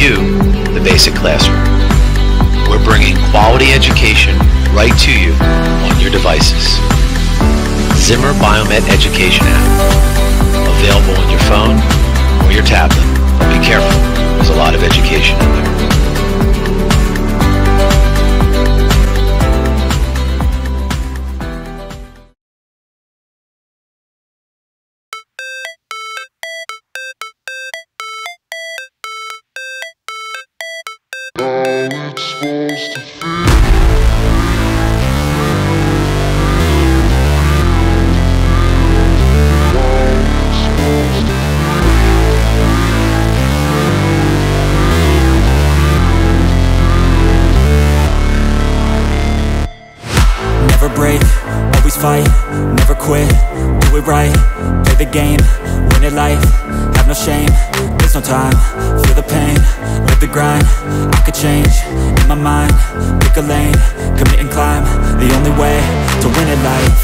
you the basic classroom. We're bringing quality education right to you on your devices. Zimmer Biomet Education app, available on your phone or your tablet. But be careful, there's a lot of education in there. Never break, always fight, never quit, do it right, play the game, win it life, have no shame, there's no time, feel the pain, live the grind, I could change, in my mind, pick a lane, commit and climb, the only way to win it life,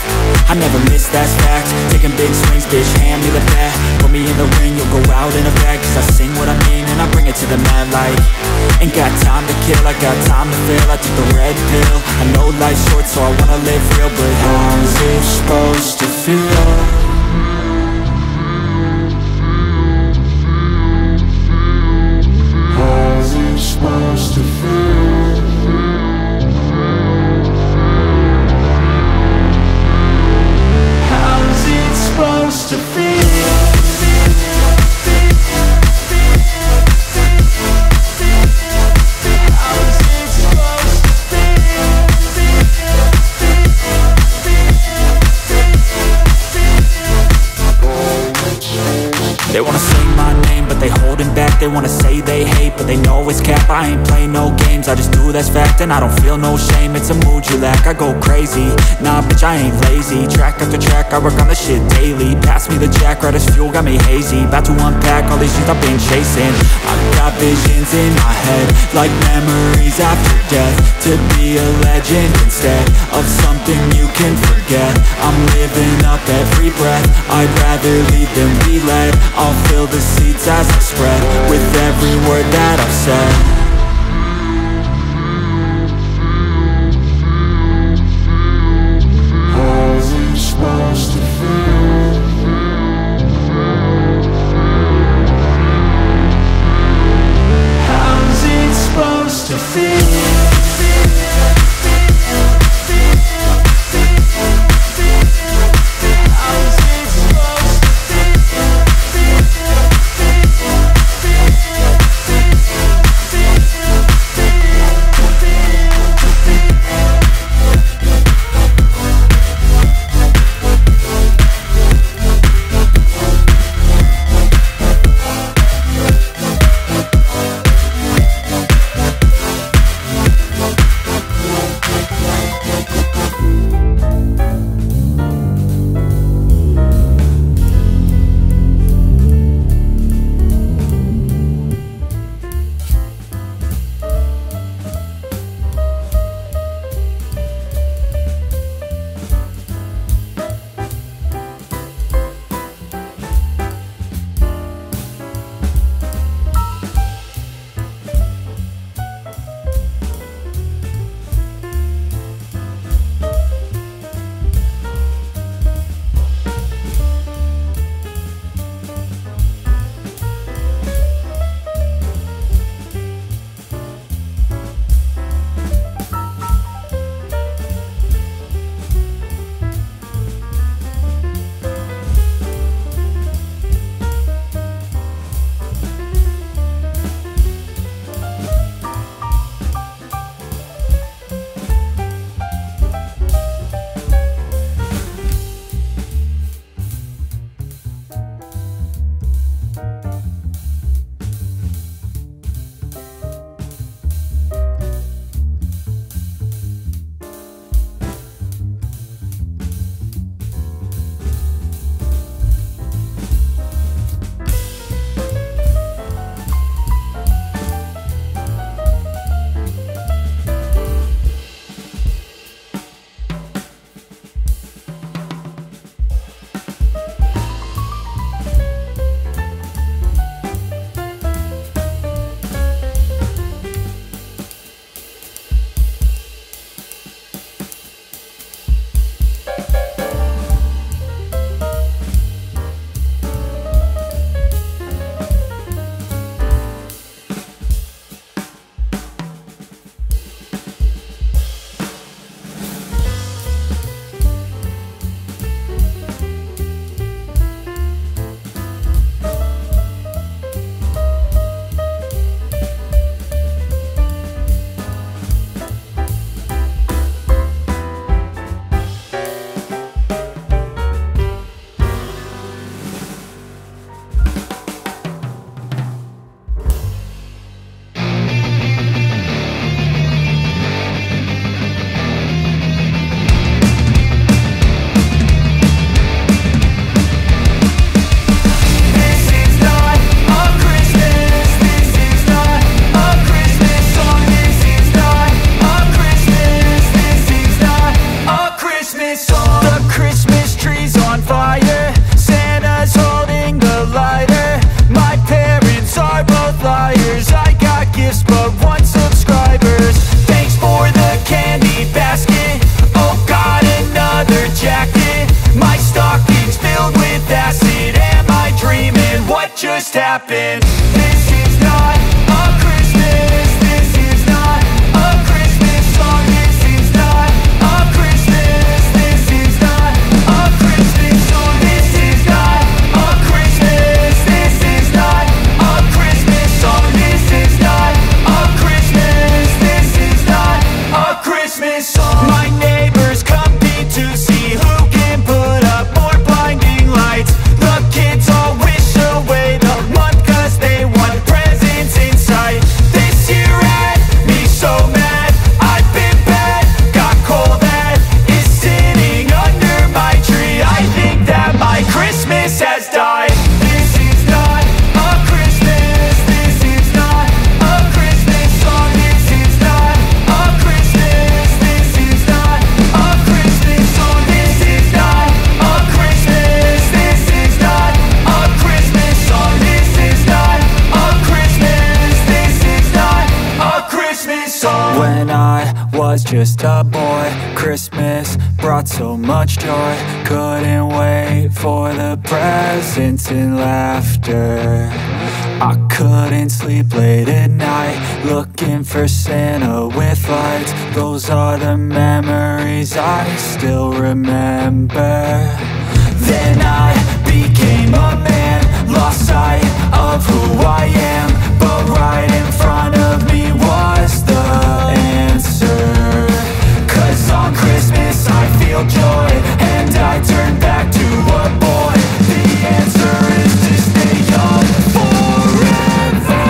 I never miss, that's fact, taking big swings, bitch, hand me the bat, put me in the ring, you'll go out in a bag, cause I sing what I mean and I bring it to the mad light, ain't got time to kill, I got time to feel, I took the red pill, I know life's short so I wanna live real, but how's it supposed to feel? How's it supposed to feel? How's it supposed to feel? They wanna say my name, but they holding back. They wanna say they hate, but they know it's cap. I ain't play no games, I just do, that's fact. And I don't feel no shame, it's a mood you lack. I go crazy, nah bitch I ain't lazy. Track after track, I work on this shit daily. Pass me the jack, right as fuel, got me hazy. About to unpack all these things I've been chasing. I've got visions in my head, like memories after death. To be a legend instead of something you can forget. I'm living up every breath, I'd rather lead than be led. I'll fill the seeds as I spread with every word that I've said. How's it supposed to feel? How's it supposed to feel? desires. I got gifts but one subscribers. Thanks for the candy basket. Oh God, another jacket. My stocking's filled with acid. Am I dreaming? What just happened? This is not a Christmas. This is not a Christmas song. This is not a Christmas. This is not a Christmas song. This is not a Christmas. This is not a Christmas song. This is not a Christmas. This is not a Christmas song. My neighbors compete to see who can put up more blinding lights. The kids all wish away the month 'cause they want presents in sight. This year had me so mad. I've been bad, got coal that is sitting under my tree. I think that my Christmas has died. This is not a Christmas. This is not a Christmas song. This is not a Christmas. This is not a Christmas song. This is not a Christmas. This is not a Christmas song. This is not a Christmas. This is not a Christmas song. When I was just a boy, Christmas brought so much joy. Couldn't wait for the presents and laughter. I couldn't sleep late at night, looking for Santa with lights. Those are the memories I still remember. Then I became a man, lost sight of who I am. But right in front of me was the answer. 'Cause on Christmas I feel joy, and I turn back to a boy. The answer is to stay young forever.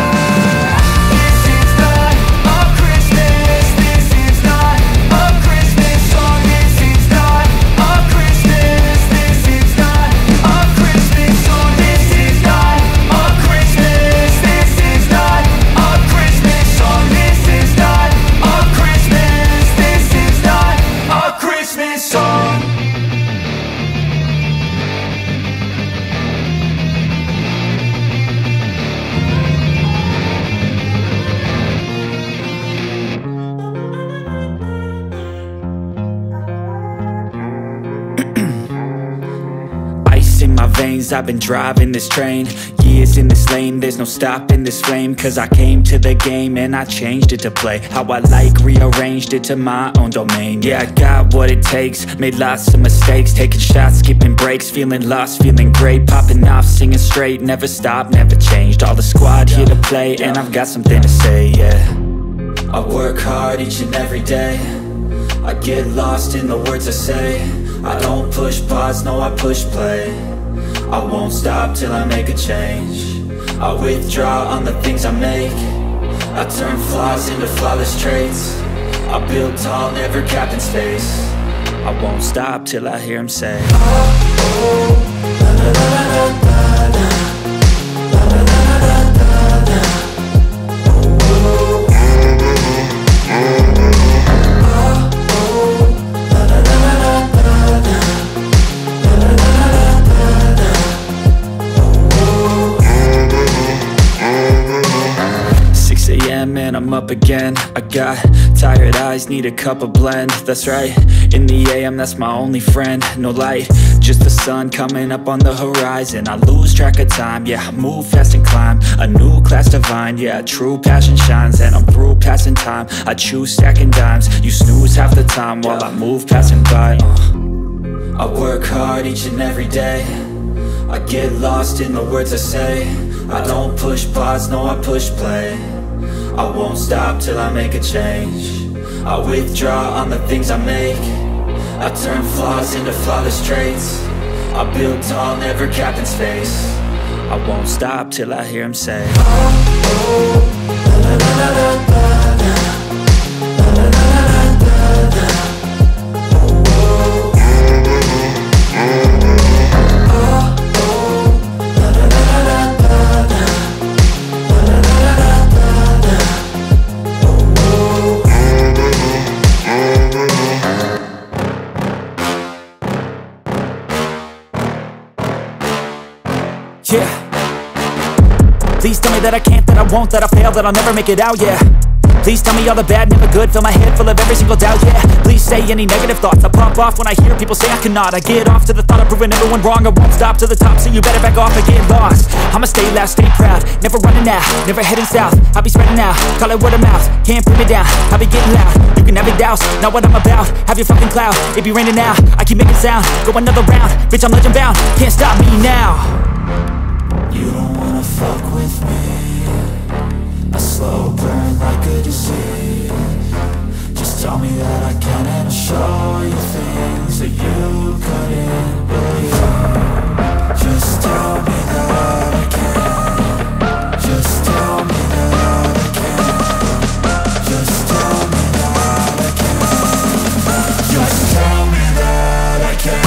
This is not a Christmas. This is not a Christmas song. This is not a Christmas. This is not a Christmas song. This is not a Christmas. This is not a Christmas song. This is not a Christmas. This is not a Christmas song. Ice in my veins, I've been driving this train. Years in this lane, there's no stopping this flame. 'Cause I came to the game and I changed it to play how I like, rearranged it to my own domain. Yeah, I got what it takes, made lots of mistakes, taking shots, skipping breaks, feeling lost, feeling great, popping off, singing straight, never stopped, never changed. All the squad here to play, and I've got something to say, yeah. I work hard each and every day, I get lost in the words I say. I don't push pause, no I push play. I won't stop till I make a change. I withdraw on the things I make. I turn flaws into flawless traits. I build tall, never capped in space. I won't stop till I hear him say, oh, oh, la la la la la la, la la la la la la, oh, oh, la la la la la la, la la la la la. 6 a.m. and I'm up again. I got tired eyes, need a cup of blend. That's right, in the AM, that's my only friend. No light, just the sun coming up on the horizon. I lose track of time, yeah, I move fast and climb. A new class divine, yeah, true passion shines. And I'm through passing time, I choose stacking dimes. You snooze half the time while I move passing by. I work hard each and every day, I get lost in the words I say. I don't push pause, no I push play. I won't stop till I make a change. I withdraw on the things I make. I turn flaws into flawless traits. I build tall, never capped in space. I won't stop till I hear him say, oh, oh, la la la la la la, la la la la la la, oh, oh, la la la la la la, la la la la la la, oh, oh. Yeah. Please tell me that I can't, that I won't, that I'll fail, that I'll never make it out, yeah. Please tell me all the bad, never good. Fill my head full of every single doubt, yeah. Please say any negative thoughts. I pop off when I hear people say I cannot. I get off to the thought of proving everyone wrong. I won't stop to the top, so you better back off and get lost. I'ma stay loud, stay proud, never running out, never heading south. I'll be spreading out, call it word of mouth. Can't put me down, I'll be getting loud. You can have it douse, not what I'm about. Have your fucking cloud, it be raining now. I keep making sound, go another round. Bitch, I'm legend bound, can't stop me now. You don't wanna fuck with me. A slow burn like a disease. Just tell me that I can and I'll show you things that you couldn't believe. Just tell me that I can. Just tell me that I can. Just tell me that I can. Just tell me that I can.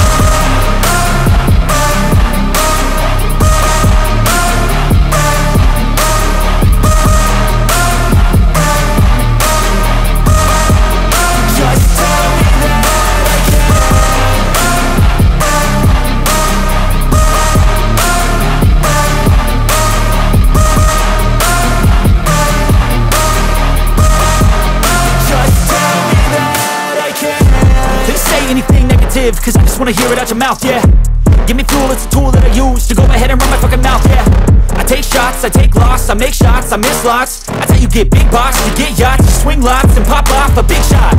Cause I just wanna hear it out your mouth, yeah. Give me fuel, it's a tool that I use to go ahead and run my fucking mouth, yeah. I take shots, I take loss, I make shots, I miss lots. That's how you get big box, you get yachts, you swing lots and pop off a big shot.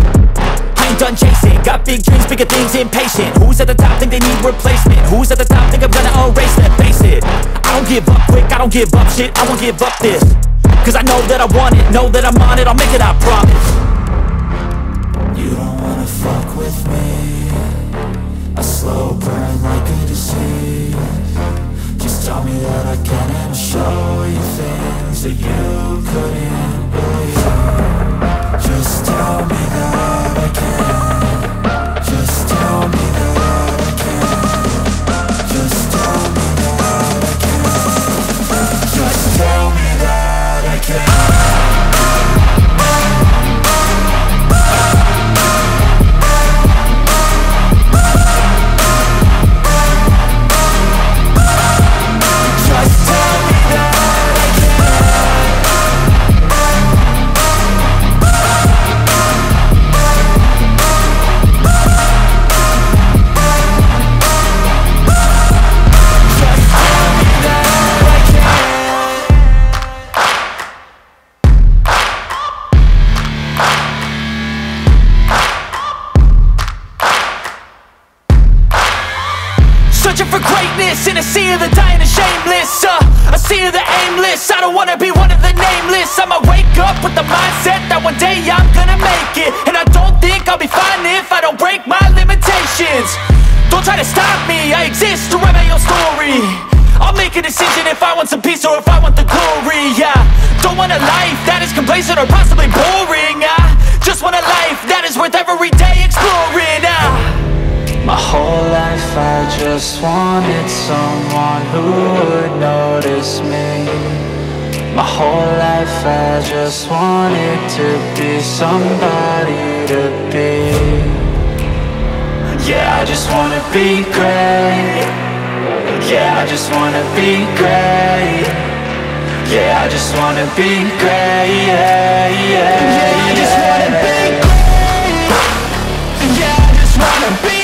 I ain't done chasing, got big dreams, bigger things, impatient. Who's at the top think they need replacement? Who's at the top think I'm gonna erase that? Face it, I don't give up quick, I don't give up shit, I won't give up this. Cause I know that I want it, know that I'm on it, I'll make it, I promise. You don't wanna fuck with me. A slow burn like a disease. Just tell me that I can and I'll show you things that you couldn't believe. Just tell me that I can. Just tell me that I can. Just tell me that I can. Just tell me that I can. In a sea of the dying and shameless, a sea of the aimless. I don't wanna be one of the nameless. I'ma wake up with the mindset that one day I'm gonna make it. And I don't think I'll be fine if I don't break my limitations. Don't try to stop me, I exist to write my own story. I'll make a decision if I want some peace or if I want the glory, yeah. Don't want a life that is complacent or possibly boring. I just want a life that is worth every day exploring. My whole life I just wanted someone who would notice me. My whole life I just wanted to be somebody to be. Yeah, I just wanna be great. Yeah, I just wanna be great. Yeah, I just wanna be great. Yeah, yeah, yeah, I just wanna be great. Yeah, I just wanna be.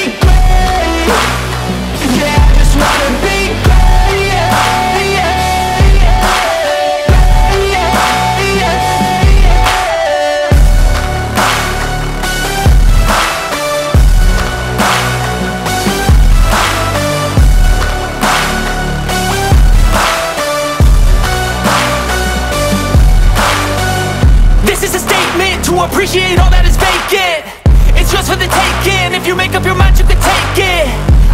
Appreciate all that is vacant. It's just for the taking. If you make up your mind, you can take it.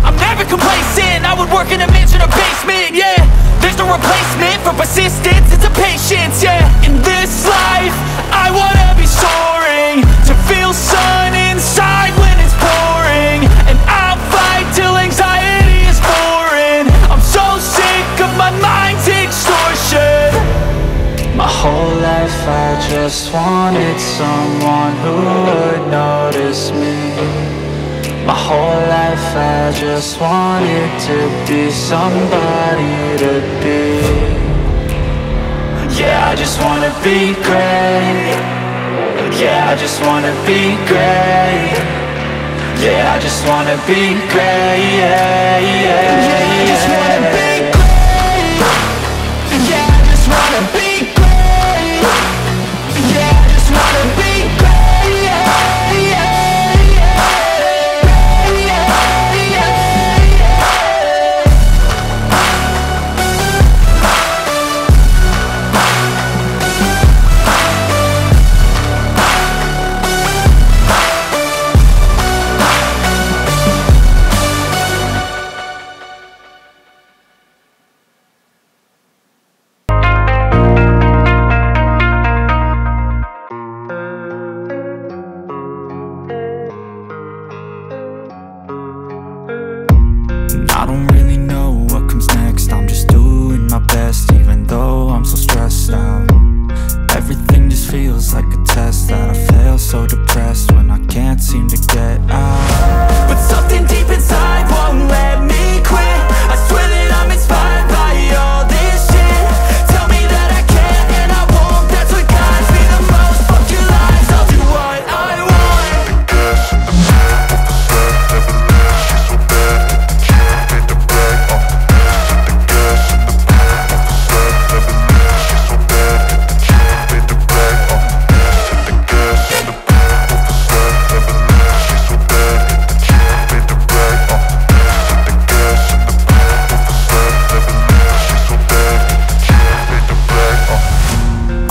I'm never complacent. I would work in a mansion or basement, yeah. There's no replacement for persistence, it's a patience, yeah. In this life, I wanna be soaring, to feel sun inside when it's pouring. And I'll fight till anxiety is foreign. I'm so sick of my mind's extortion. My whole life I just wanted someone who would notice me. My whole life I just wanted to be somebody to be. Yeah, I just wanna be great. Yeah, I just wanna be great. Yeah, I just wanna be great. Yeah, yeah, yeah, I just wanna be great. Yeah, I just wanna be great. Yeah, I just wanna be great. Yeah, yeah, yeah, yeah, yeah, yeah. I don't really know what comes next. I'm just doing my best, even though I'm so stressed out. Everything just feels like a test that I fail, so depressed when I can't seem to get out. But something deep inside won't let me quit. I swear that I'm inspired by all this shit. Tell me that I can and I won't. That's what guides me the most. Fuck your lies, I'll do what I want.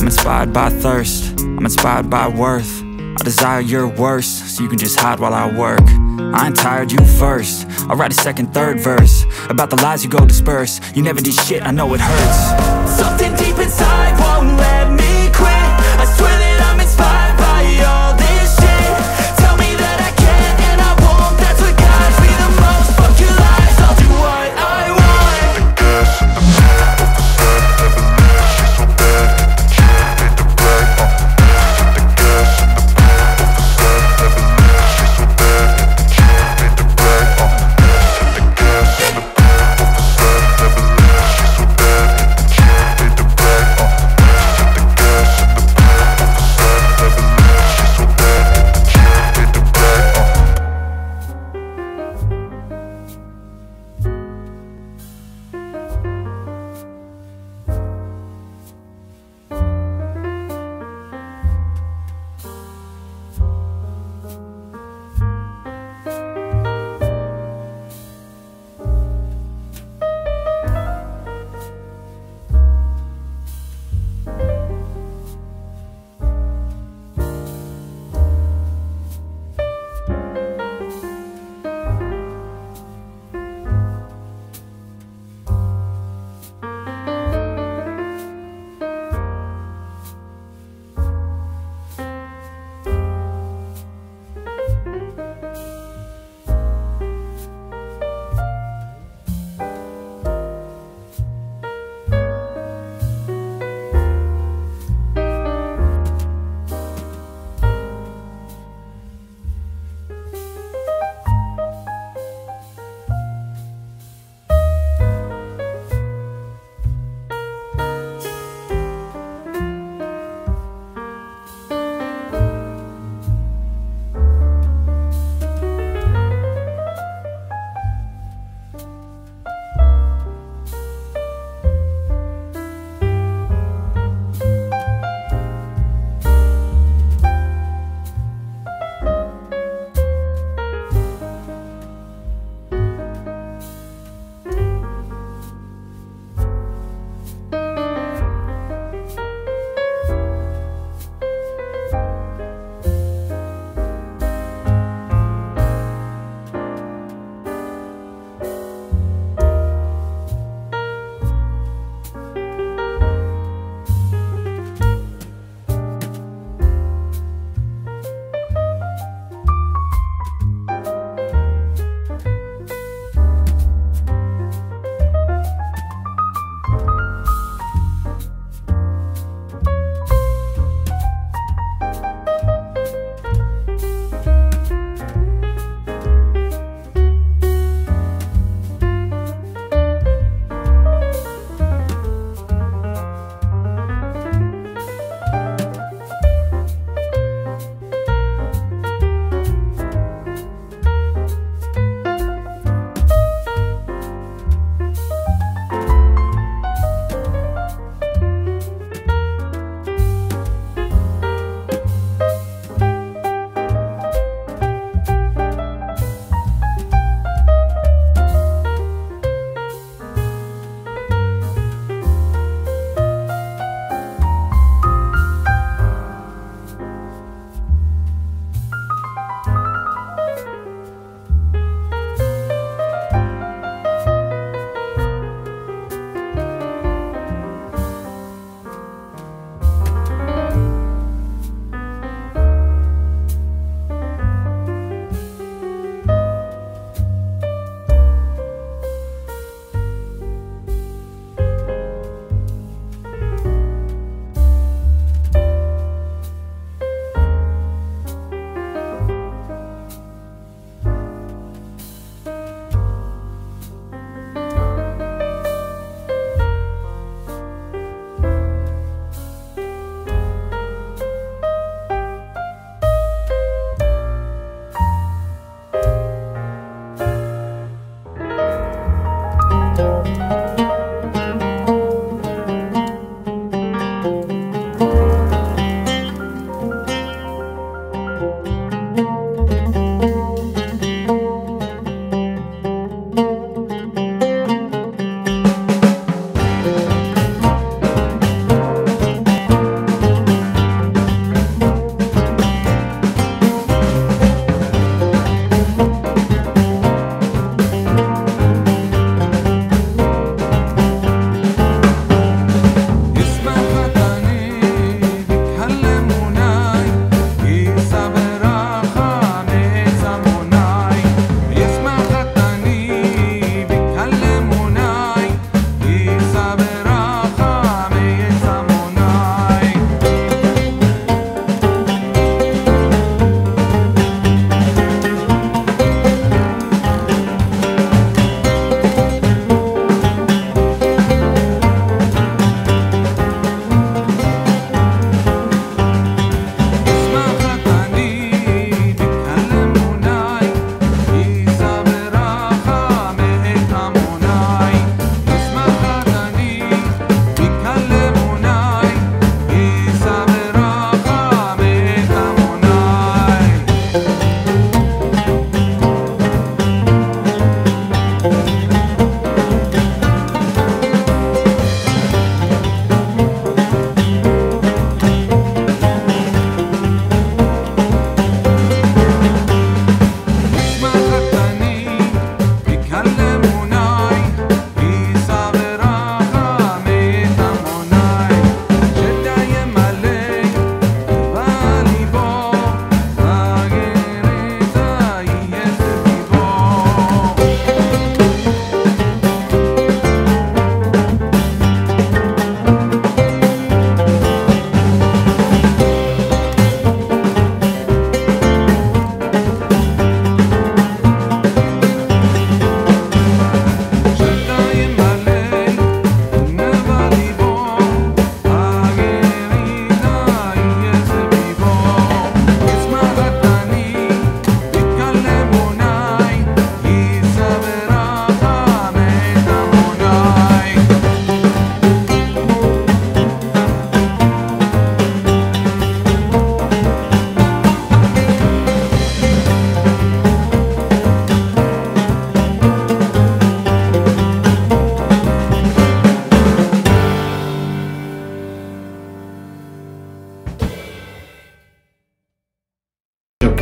Inspired by thirst, I'm inspired by worth. I desire your worst, so you can just hide while I work. I ain't tired, you first. I'll write a second, third verse about the lies you go disperse. You never did shit, I know it hurts. Something deep inside won't let me quit. I swear that I'm inspired by all this shit. Tell me that I can and I won't. That's what guides me the most. Fuck your lies, I'll do what I want.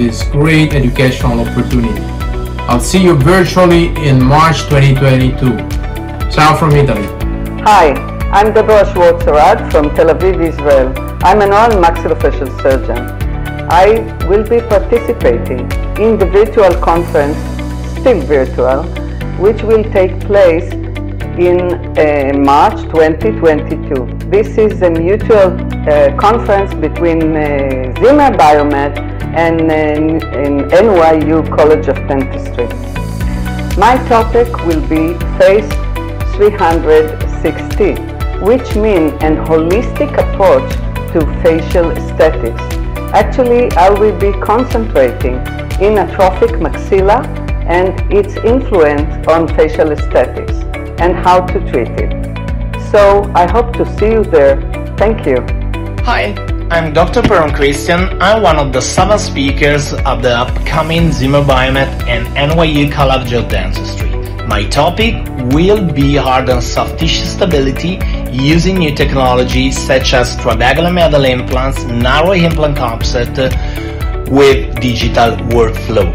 this great educational opportunity. I'll see you virtually in March 2022. Ciao from Italy. Hi, I'm Deborah Schwartzerad from Tel Aviv, Israel. I'm an oral maxillofacial surgeon. I will be participating in the virtual conference, still virtual, which will take place in March 2022. This is a mutual conference between Zimmer Biomet and NYU College of Dentistry. My topic will be Face 360, which means an holistic approach to facial aesthetics. Actually, I will be concentrating in atrophic maxilla and its influence on facial aesthetics and how to treat it. So I hope to see you there. Thank you. Hi, I'm Dr. Peron Christian. I'm one of the 7 speakers of the upcoming Zimmer Biomet and NYU College of Dentistry. My topic will be hard and soft tissue stability using new technology such as trabecular metal implants, narrow implant composite with digital workflow.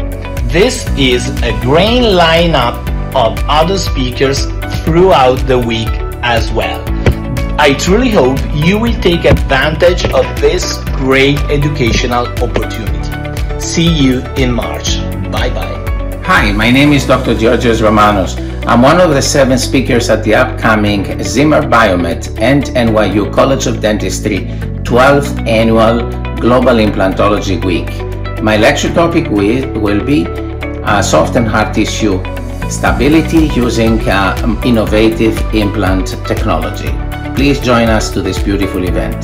This is a great lineup of other speakers throughout the week as well. I truly hope you will take advantage of this great educational opportunity. See you in March. Bye-bye. Hi, my name is Dr. Georgios Romanos. I'm one of the 7 speakers at the upcoming Zimmer Biomet and NYU College of Dentistry 12th Annual Global Implantology Week. My lecture topic will be soft and hard tissue stability using innovative implant technology. Please join us to this beautiful event.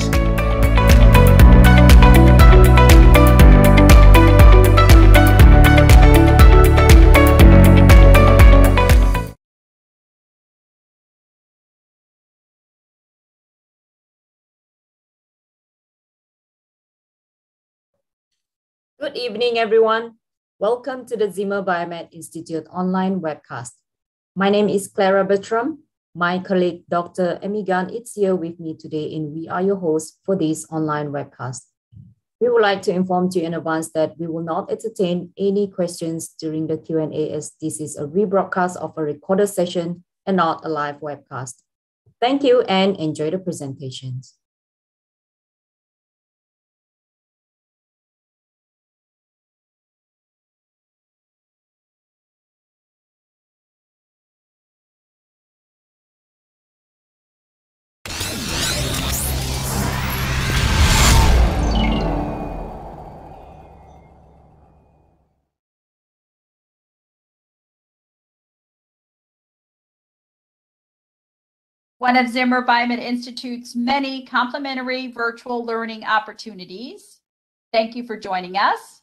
Good evening, everyone. Welcome to the Zimmer Biomet Institute online webcast. My name is Clara Bertram. My colleague, Dr. Emigan, is here with me today, and we are your hosts for this online webcast. We would like to inform you in advance that we will not entertain any questions during the Q&A, as this is a rebroadcast of a recorded session and not a live webcast. Thank you and enjoy the presentations. One of Zimmer Biomet Institute's many complimentary virtual learning opportunities. Thank you for joining us.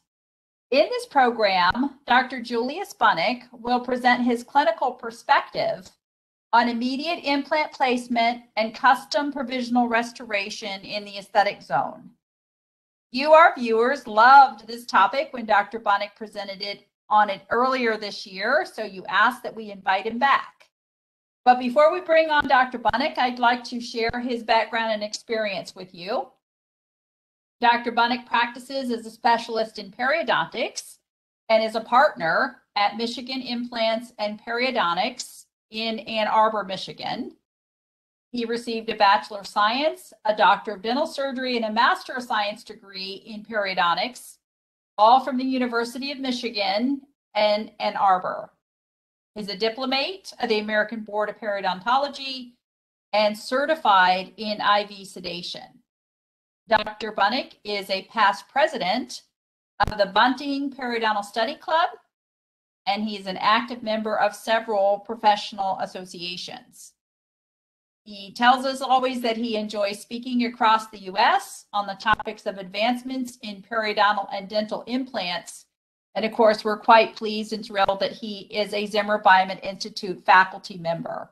In this program, Dr. Julius Bunek will present his clinical perspective on immediate implant placement and custom provisional restoration in the aesthetic zone. You, our viewers, loved this topic when Dr. Bunek presented on it earlier this year, so you asked that we invite him back. But before we bring on Dr. Bunek, I'd like to share his background and experience with you. Dr. Bunek practices as a specialist in periodontics and is a partner at Michigan Implants and Periodontics in Ann Arbor, Michigan. He received a Bachelor of Science, a Doctor of Dental Surgery, and a Master of Science degree in periodontics, all from the University of Michigan and Ann Arbor. He's a diplomate of the American Board of Periodontology and certified in IV sedation. Dr. Bunek is a past president of the Bunting Periodontal Study Club, and he's an active member of several professional associations. He tells us always that he enjoys speaking across the U.S. on the topics of advancements in periodontal and dental implants. And of course, we're quite pleased and thrilled that he is a Zimmer Biomet Institute faculty member.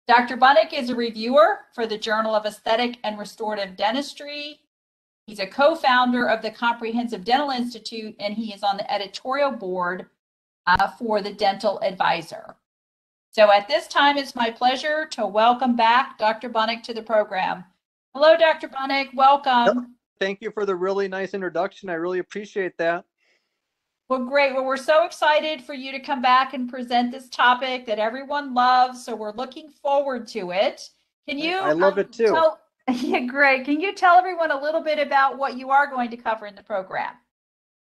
Dr. Bunek is a reviewer for the Journal of Aesthetic and Restorative Dentistry. He's a co-founder of the Comprehensive Dental Institute, and he is on the editorial board for the Dental Advisor. So at this time, it's my pleasure to welcome back Dr. Bunek to the program. Hello, Dr. Bunek, welcome. Thank you for the really nice introduction. I really appreciate that. Well, great. Well, we're so excited for you to come back and present this topic that everyone loves. So we're looking forward to it. Can you I love it too. Yeah, great. Can you tell everyone a little bit about what you are going to cover in the program?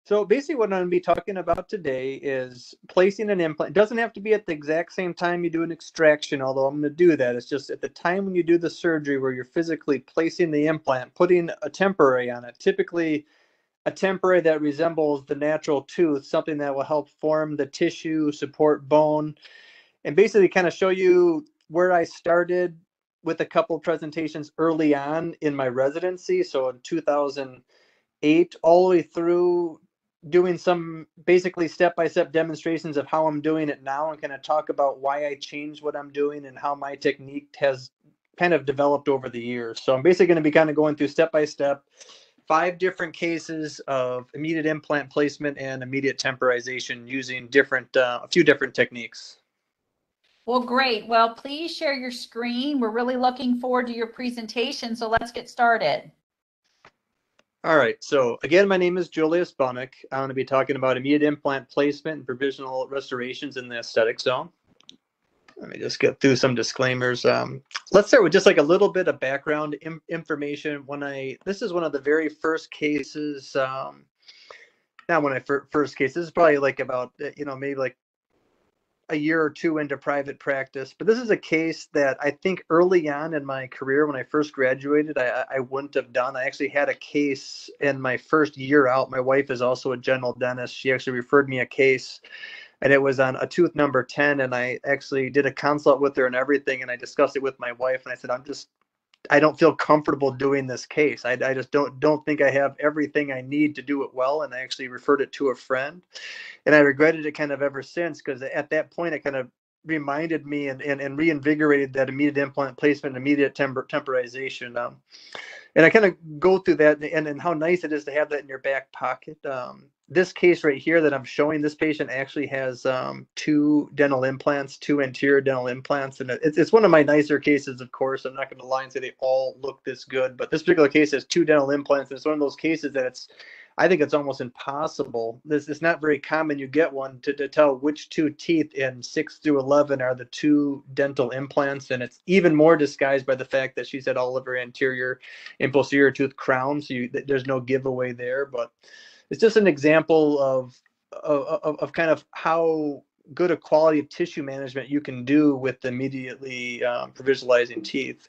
So basically what I'm going to be talking about today is placing an implant. It doesn't have to be at the exact same time you do an extraction, although I'm going to do that. It's just at the time when you do the surgery where you're physically placing the implant, putting a temporary on it, typically a temporary that resembles the natural tooth, something that will help form the tissue, support bone, and basically kind of show you where I started with a couple of presentations early on in my residency. So in 2008, all the way through doing some basically step-by-step demonstrations of how I'm doing it now, and kind of talk about why I changed what I'm doing and how my technique has kind of developed over the years. So I'm basically going to be kind of going through step-by-step 5 different cases of immediate implant placement and immediate temporization using a few different techniques. Well, great. Well, please share your screen. We're really looking forward to your presentation. So let's get started. All right. So again, my name is Julius Bunek. I'm going to be talking about immediate implant placement and provisional restorations in the aesthetic zone. Let me just get through some disclaimers. Let's start with just like a little bit of background information. This is one of the very first cases. Not when I first case. This is probably like about maybe like a year or two into private practice. But this is a case that I think early on in my career, when I first graduated, I wouldn't have done. I actually had a case in my first year out. My wife is also a general dentist. She actually referred me a case, and it was on a tooth number 10. And I actually did a consult with her and everything. And I discussed it with my wife. And I said, I don't feel comfortable doing this case. I just don't think I have everything I need to do it well. And I actually referred it to a friend, and I regretted it kind of ever since, because at that point it kind of reminded me and reinvigorated that immediate implant placement, immediate temporization. And I kind of go through that and how nice it is to have that in your back pocket. This case right here that I'm showing, this patient actually has 2 dental implants, 2 anterior dental implants. And it's one of my nicer cases, of course. I'm not going to lie and say they all look this good, but this particular case has 2 dental implants. And it's one of those cases that I think it's almost impossible. It's not very common you get one to tell which 2 teeth in 6 through 11 are the 2 dental implants. And it's even more disguised by the fact that she's had all of her anterior and posterior tooth crowns. So there's no giveaway there, but it's just an example of kind of how good a quality of tissue management you can do with immediately provisionalizing teeth.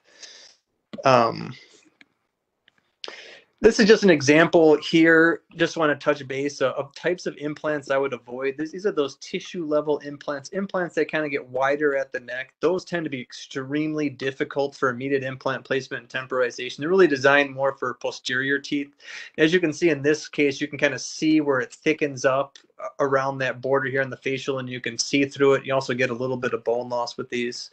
This is just an example here. Just want to touch base of types of implants I would avoid. These are those tissue level implants that kind of get wider at the neck. Those tend to be extremely difficult for immediate implant placement and temporization. They're really designed more for posterior teeth. As you can see in this case, you can kind of see where it thickens up around that border here in the facial, and you can see through it. You also get a little bit of bone loss with these.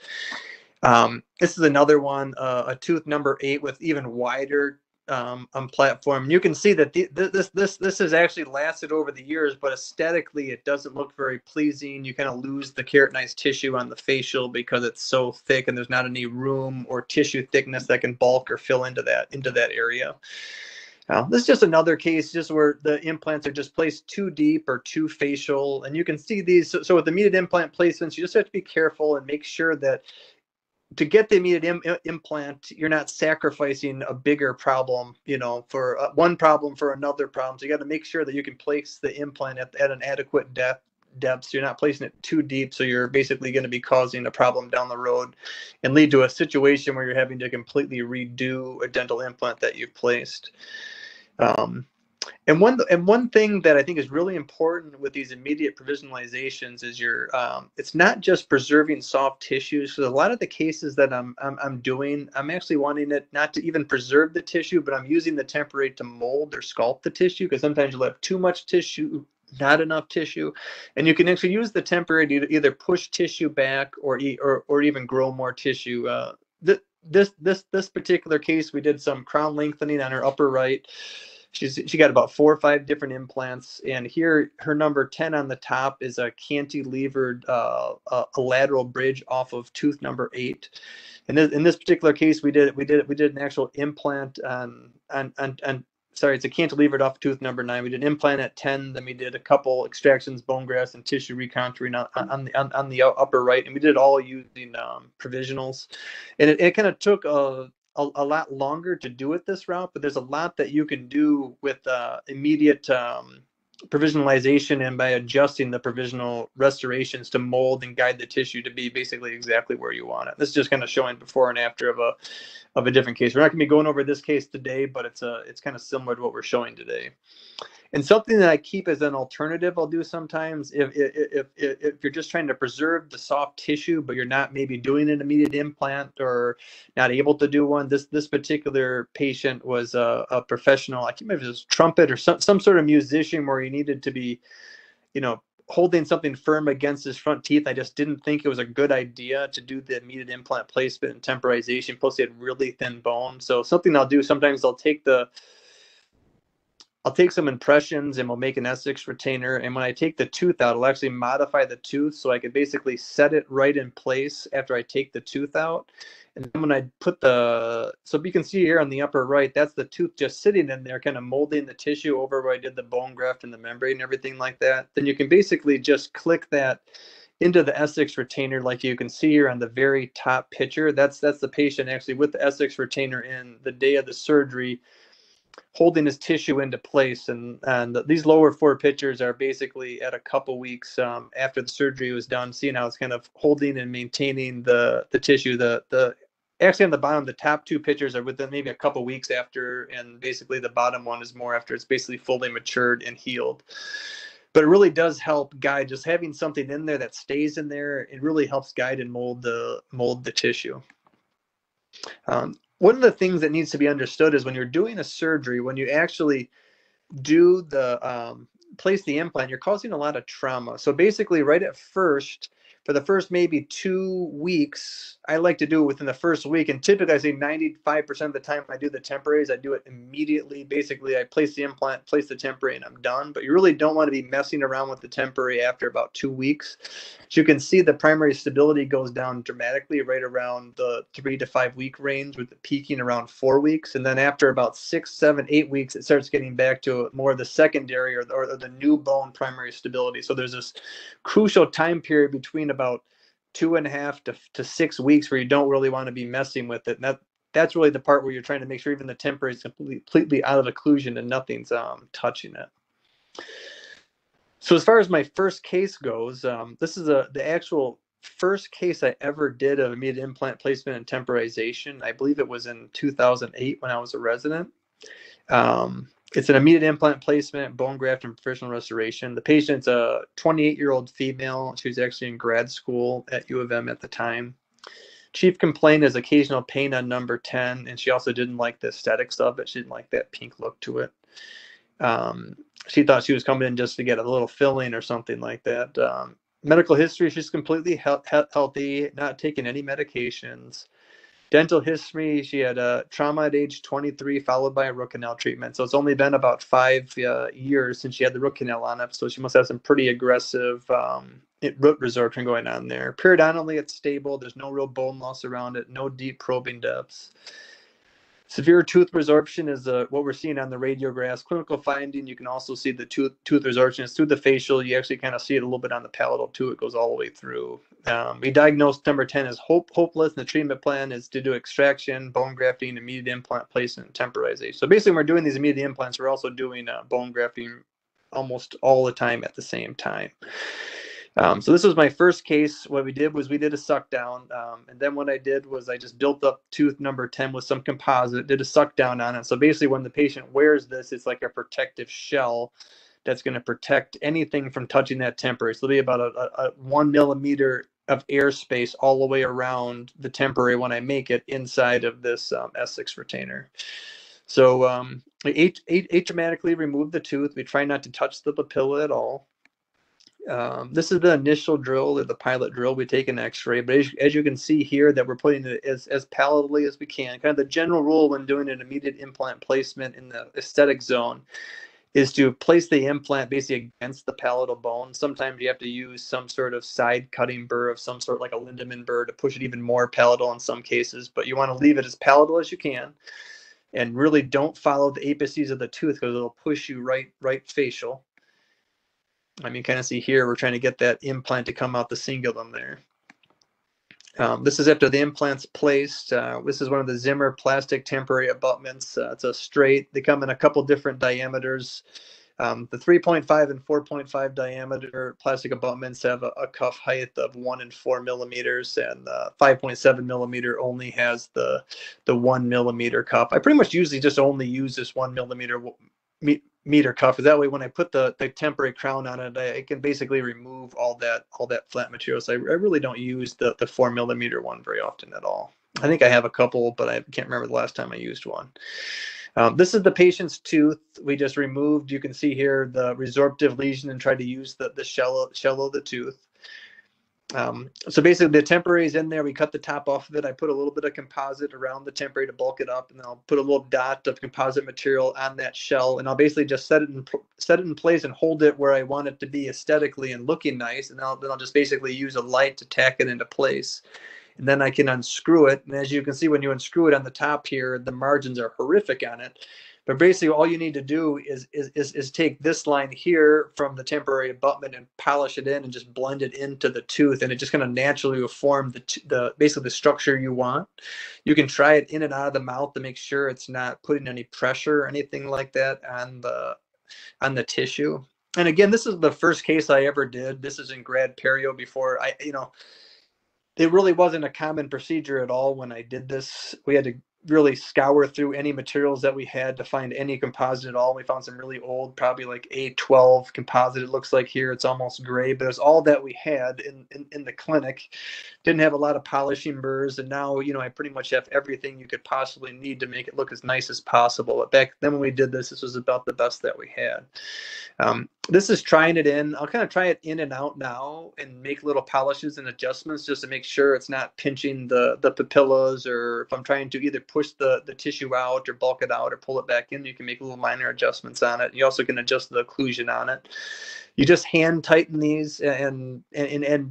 This is another one, a tooth number 8 with even wider platform. You can see that this has actually lasted over the years, but aesthetically it doesn't look very pleasing. You kind of lose the keratinized tissue on the facial because it's so thick, and there's not any room or tissue thickness that can bulk or fill into that area. This is just another case just where the implants are just placed too deep or too facial, and you can see these. So with immediate implant placements, you just have to be careful and make sure that to get the immediate implant, you're not sacrificing a bigger problem, for one problem for another problem. So you got to make sure that you can place the implant at an adequate depth. So you're not placing it too deep. So you're basically going to be causing a problem down the road and lead to a situation where you're having to completely redo a dental implant that you've placed. And one thing that I think is really important with these immediate provisionalizations is it's not just preserving soft tissues. So a lot of the cases that I'm doing, I'm actually wanting it not to even preserve the tissue, but I'm using the temporary to mold or sculpt the tissue, because sometimes you'll have too much tissue, not enough tissue, and you can actually use the temporary to either push tissue back or even grow more tissue. This particular case, we did some crown lengthening on her upper right. She got about 4 or 5 different implants, and here her number 10 on the top is a cantilevered a lateral bridge off of tooth number 8. And in this particular case, we did an actual implant on sorry, it's a cantilevered off tooth number 9. We did an implant at 10. Then we did a couple extractions, bone grafts, and tissue recontouring on the upper right. And we did it all using provisionals. And it kind of took a lot longer to do it this route, but there's a lot that you can do with immediate provisionalization and by adjusting the provisional restorations to mold and guide the tissue to be basically exactly where you want it. This is just kind of showing before and after of a different case. We're not going to be going over this case today, but it's kind of similar to what we're showing today. And something that I keep as an alternative I'll do sometimes if you're just trying to preserve the soft tissue, but you're not maybe doing an immediate implant or not able to do one. This particular patient was a professional. I can't remember if it was trumpet or some sort of musician where he needed to be, holding something firm against his front teeth. I just didn't think it was a good idea to do the immediate implant placement and temporization. Plus, he had really thin bone. So something I'll do sometimes, I'll take some impressions and we'll make an S6 retainer. And when I take the tooth out, I'll actually modify the tooth so I could basically set it right in place after I take the tooth out. And then when I put so you can see here on the upper right, that's the tooth just sitting in there, kind of molding the tissue over where I did the bone graft and the membrane and everything like that. Then you can basically just click that into the S6 retainer like you can see here on the very top picture. That's the patient actually with the S6 retainer in the day of the surgery, holding his tissue into place. And these lower 4 pictures are basically at a couple weeks after the surgery was done, seeing how it's kind of holding and maintaining the tissue. Actually on the bottom, the top 2 pictures are within maybe a couple weeks after, and basically the bottom one is more after it's basically fully matured and healed. But it really does help guide, just having something in there that stays in there. It really helps guide and mold the tissue. One of the things that needs to be understood is when you're doing a surgery, when you actually do place the implant, you're causing a lot of trauma. So basically right at first, for the first maybe 2 weeks, I like to do it within the first week. And typically I say 95% of the time I do the temporaries, I do it immediately. Basically I place the implant, place the temporary, and I'm done. But you really don't want to be messing around with the temporary after about 2 weeks. As you can see, the primary stability goes down dramatically right around the 3 to 5 week range, with the peaking around 4 weeks. And then after about 6, 7, 8 weeks, it starts getting back to more of the secondary or the new bone primary stability. So there's this crucial time period between about 2.5 to 6 weeks where you don't really want to be messing with it. And that's really the part where you're trying to make sure even the temporary is completely out of occlusion and nothing's touching it. So as far as my first case goes, this is the actual first case I ever did of immediate implant placement and temporization. I believe it was in 2008 when I was a resident. It's an immediate implant placement, bone graft, and provisional restoration. The patient's a 28-year-old female. She was actually in grad school at U of M at the time. Chief complaint is occasional pain on number 10, and she also didn't like the aesthetics of it. She didn't like that pink look to it. She thought she was coming in just to get a little filling or something like that. Medical history, she's completely healthy, not taking any medications. Dental history, she had a trauma at age 23 followed by a root canal treatment. So it's only been about 5 years since she had the root canal on it. So she must have some pretty aggressive root resorption going on there. Periodontally, it's stable. There's no real bone loss around it, no deep probing depths. Severe tooth resorption is what we're seeing on the radiographs. Clinical finding, you can also see the tooth resorption is through the facial. You actually kind of see it a little bit on the palatal too. It goes all the way through. We diagnosed number 10 as hopeless, and the treatment plan is to do extraction, bone grafting, immediate implant placement, and temporization. So basically, when we're doing these immediate implants, we're also doing bone grafting almost all the time at the same time. So this was my first case. What we did was we did a suck down. And then what I did was I just built up tooth number 10 with some composite, did a suck down on it. So basically when the patient wears this, it's like a protective shell that's going to protect anything from touching that temporary. So it'll be about a 1 millimeter of airspace all the way around the temporary when I make it inside of this S6 retainer. So we atraumatically remove the tooth. We try not to touch the papilla at all. This is the initial drill, or the pilot drill. We take an x-ray, but as you can see here that we're putting it as palatally as we can. Kind of the general rule when doing an immediate implant placement in the aesthetic zone is to place the implant basically against the palatal bone. Sometimes you have to use some sort of side cutting burr of some sort, like a Lindemann burr, to push it even more palatal in some cases, but you want to leave it as palatal as you can. and really don't follow the apices of the tooth because it'll push you right facial. I mean, kind of see here, we're trying to get that implant to come out the cingulum there. This is after the implant's placed. This is one of the Zimmer plastic temporary abutments. It's a straight. They come in a couple different diameters. The 3.5 and 4.5 diameter plastic abutments have a cuff height of 1 and 4 millimeters, and 5.7 millimeter only has the 1 millimeter cuff. I pretty much usually just only use this 1 millimeter cuff. That way, when I put the temporary crown on it, I can basically remove all that flat material. So I really don't use the 4 millimeter one very often at all. I think I have a couple, but I can't remember the last time I used one. This is the patient's tooth. We just removed, you can see here, the resorptive lesion and tried to use the shell of the tooth. So basically the temporary is in there. We cut the top off of it. I put a little bit of composite around the temporary to bulk it up, and then I'll put a little dot of composite material on that shell, and I'll basically just set it in place and hold it where I want it to be aesthetically and looking nice, and then I'll just basically use a light to tack it into place. And then I can unscrew it. And as you can see, when you unscrew it on the top here, the margins are horrific on it. But basically all you need to do is take this line here from the temporary abutment and polish it in and just blend it into the tooth. And it just kind of naturally will form basically the structure you want. You can try it in and out of the mouth to make sure it's not putting any pressure or anything like that on the tissue. And again, this is the first case I ever did. This is in grad perio before it really wasn't a common procedure at all when I did this. We had to really scour through any materials that we had to find any composite at all. We found some really old, probably like A12 composite. It looks like here it's almost gray, but it's all that we had in the clinic. Didn't have a lot of polishing burrs, and now I pretty much have everything you could possibly need to make it look as nice as possible. But back then when we did this was about the best that we had. This is trying it in. I'll kind of try it in and out now and make little polishes and adjustments just to make sure it's not pinching the papillas, or if I'm trying to either push the tissue out or bulk it out or pull it back in, you can make little minor adjustments on it. You also can adjust the occlusion on it. You just hand tighten these and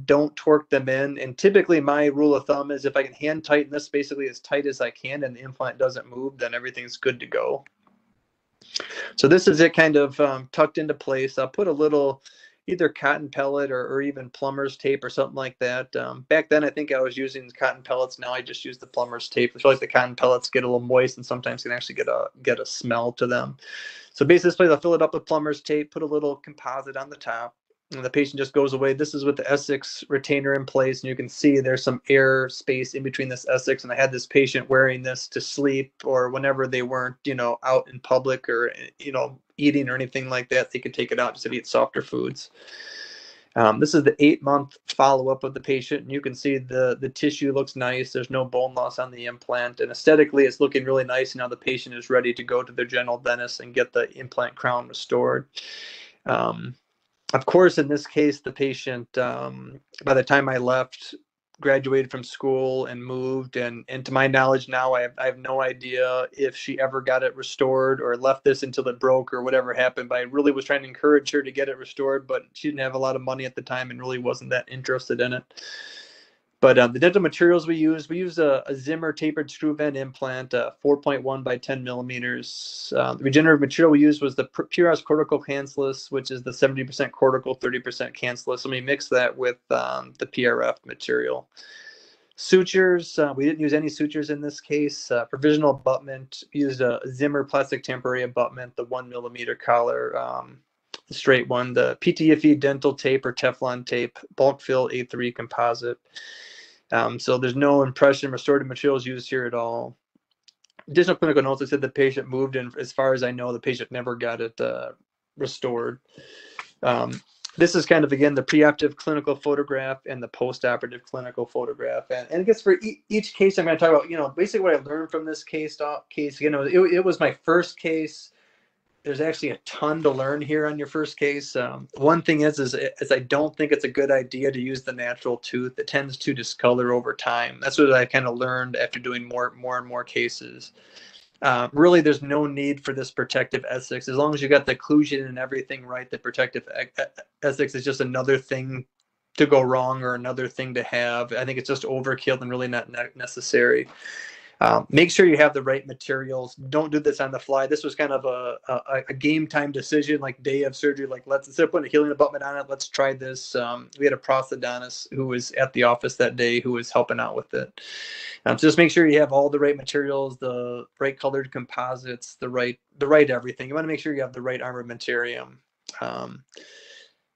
don't torque them in. And typically my rule of thumb is if I can hand tighten this basically as tight as I can and the implant doesn't move, then everything's good to go. So this is it kind of tucked into place. I'll put a little either cotton pellet or even plumber's tape or something like that. Back then I think I was using cotton pellets. Now I just use the plumber's tape. I feel like the cotton pellets get a little moist and sometimes can actually get a smell to them. So basically this place, I'll fill it up with plumber's tape, put a little composite on the top, and the patient just goes away. This is with the Essex retainer in place, and you can see there's some air space in between this Essex, and I had this patient wearing this to sleep or whenever they weren't, out in public or, eating or anything like that. They could take it out just to eat softer foods. This is the 8-month follow-up of the patient, and you can see the tissue looks nice. There's no bone loss on the implant, and aesthetically it's looking really nice. Now the patient is ready to go to their general dentist and get the implant crown restored. Of course, in this case, the patient, by the time I left, graduated from school and moved. And to my knowledge now, I have no idea if she ever got it restored or left this until it broke or whatever happened. But I really was trying to encourage her to get it restored, but she didn't have a lot of money at the time and really wasn't that interested in it. But the dental materials we use a Zimmer tapered screw vent implant, 4.1 by 10 millimeters. The regenerative material we used was the Purehouse cortical cancellous, which is the 70% cortical, 30% cancellous. Let me mix that with the PRF material. Sutures, we didn't use any sutures in this case. Provisional abutment, used a Zimmer plastic temporary abutment, the 1 millimeter collar, the straight one, the PTFE dental tape or Teflon tape, bulk fill A3 composite. So there's no impression restorative materials used here at all. Additional clinical notes, I said the patient moved, and as far as I know, the patient never got it restored. This is kind of, again, the preoperative clinical photograph and the postoperative clinical photograph. And I guess for each case I'm going to talk about, basically what I learned from this case, it was my first case. There's actually a ton to learn here on your first case. One thing is I don't think it's a good idea to use the natural tooth. It tends to discolor over time. That's what I kind of learned after doing more and more cases. Really, there's no need for this protective Essex. As long as you got the occlusion and everything right, the protective Essex is just another thing to go wrong or another thing to have. I think it's just overkill and really not necessary. Make sure you have the right materials. Don't do this on the fly. This was kind of a game time decision, like day of surgery. Like, let's, instead of putting a healing abutment on it, let's try this. We had a prosthodontist who was at the office that day who was helping out with it. So just make sure you have all the right materials, the right colored composites, the right everything. You want to make sure you have the right armamentarium.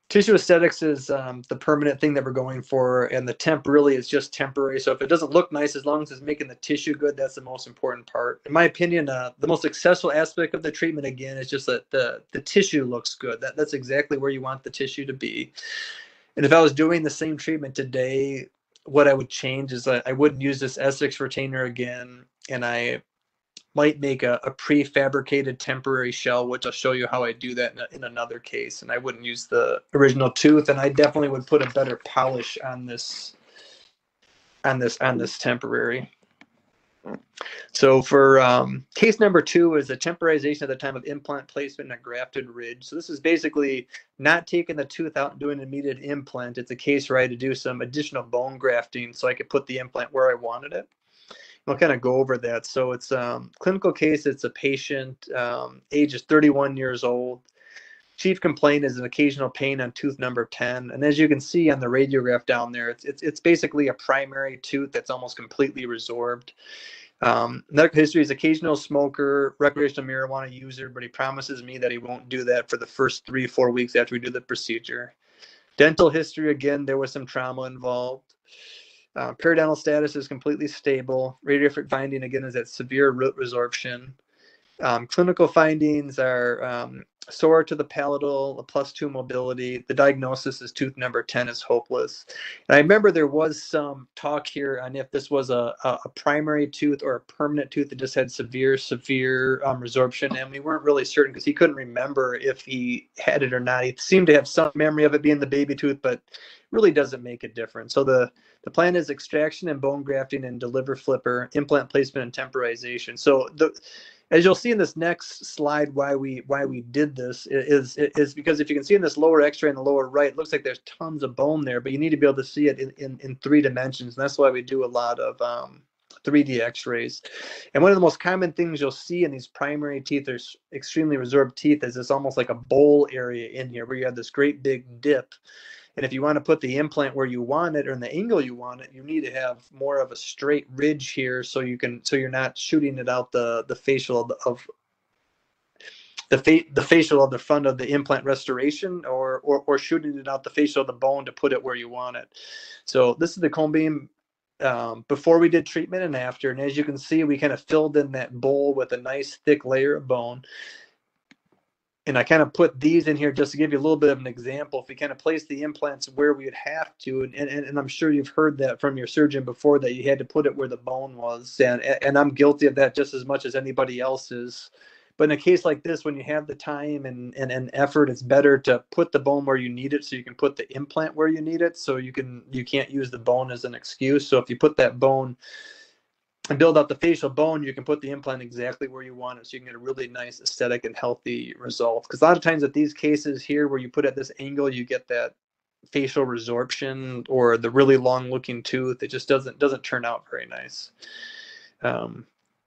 Tissue aesthetics is the permanent thing that we're going for, and the temp really is just temporary. So if it doesn't look nice, as long as it's making the tissue good, that's the most important part. In my opinion, the most successful aspect of the treatment, again, is just that the tissue looks good. That's exactly where you want the tissue to be. And if I was doing the same treatment today, what I would change is I wouldn't use this Essex retainer again, and I might make a prefabricated temporary shell, which I'll show you how I do that in another case. And I wouldn't use the original tooth, and I definitely would put a better polish on this temporary. So for case number 2 is the temporization at the time of implant placement and a grafted ridge. So this is basically not taking the tooth out and doing an immediate implant. It's a case where I had to do some additional bone grafting so I could put the implant where I wanted it. I'll kind of go over that. So it's clinical case. It's a patient, age is 31 years old. Chief complaint is an occasional pain on tooth number 10. And as you can see on the radiograph down there, it's basically a primary tooth that's almost completely resorbed. Medical history is occasional smoker, recreational marijuana user, but he promises me that he won't do that for the first 3-4 weeks after we do the procedure. Dental history, again, there was some trauma involved. Periodontal status is completely stable. Radiographic finding, again, is that severe root resorption. Clinical findings are sore to the palatal, a +2 mobility. The diagnosis is tooth number 10 is hopeless. And I remember there was some talk here on if this was a primary tooth or a permanent tooth that just had severe resorption, and we weren't really certain because he couldn't remember if he had it or not. He seemed to have some memory of it being the baby tooth, but really doesn't make a difference. So the plan is extraction and bone grafting and deliver flipper, implant placement and temporization. So as you'll see in this next slide, why we did this is because if you can see in this lower X-ray in the lower right, it looks like there's tons of bone there, but you need to be able to see it in 3 dimensions. And that's why we do a lot of 3D X-rays. And one of the most common things you'll see in these primary teeth, or extremely resorbed teeth, is this almost like a bowl area in here where you have this great big dip. And if you want to put the implant where you want it or in the angle you want it, you need to have more of a straight ridge here, so you're not shooting it out the facial of the facial of the front of the implant restoration, or shooting it out the facial of the bone to put it where you want it. So this is the cone beam before we did treatment and after. And as you can see, we kind of filled in that bowl with a nice thick layer of bone. And I kind of put these in here just to give you a little bit of an example. If we kind of place the implants where we would have to, and I'm sure you've heard that from your surgeon before, that you had to put it where the bone was. And I'm guilty of that just as much as anybody else is. But in a case like this, when you have the time and effort, it's better to put the bone where you need it so you can put the implant where you need it. So you can't use the bone as an excuse. So if you put that bone and build out the facial bone, you can put the implant exactly where you want it, so you can get a really nice aesthetic and healthy result. Because a lot of times at these cases here where you put at this angle, you get that facial resorption or the really long looking tooth. It just doesn't turn out very nice.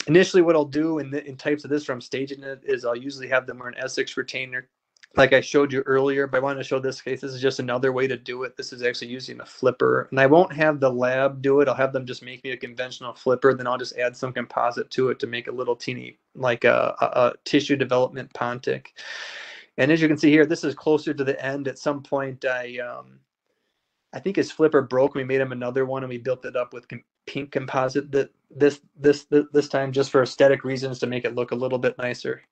Initially, what I'll do in types of this where I'm staging it is I'll usually have them wear an Essex retainer, like I showed you earlier. But I want to show this case. This is just another way to do it. This is actually using a flipper. And I won't have the lab do it. I'll have them just make me a conventional flipper. Then I'll just add some composite to it to make a little teeny, like a tissue development Pontic. And as you can see here, this is closer to the end. At some point, I think his flipper broke. We made him another one, and we built it up with pink composite this time, just for aesthetic reasons, to make it look a little bit nicer.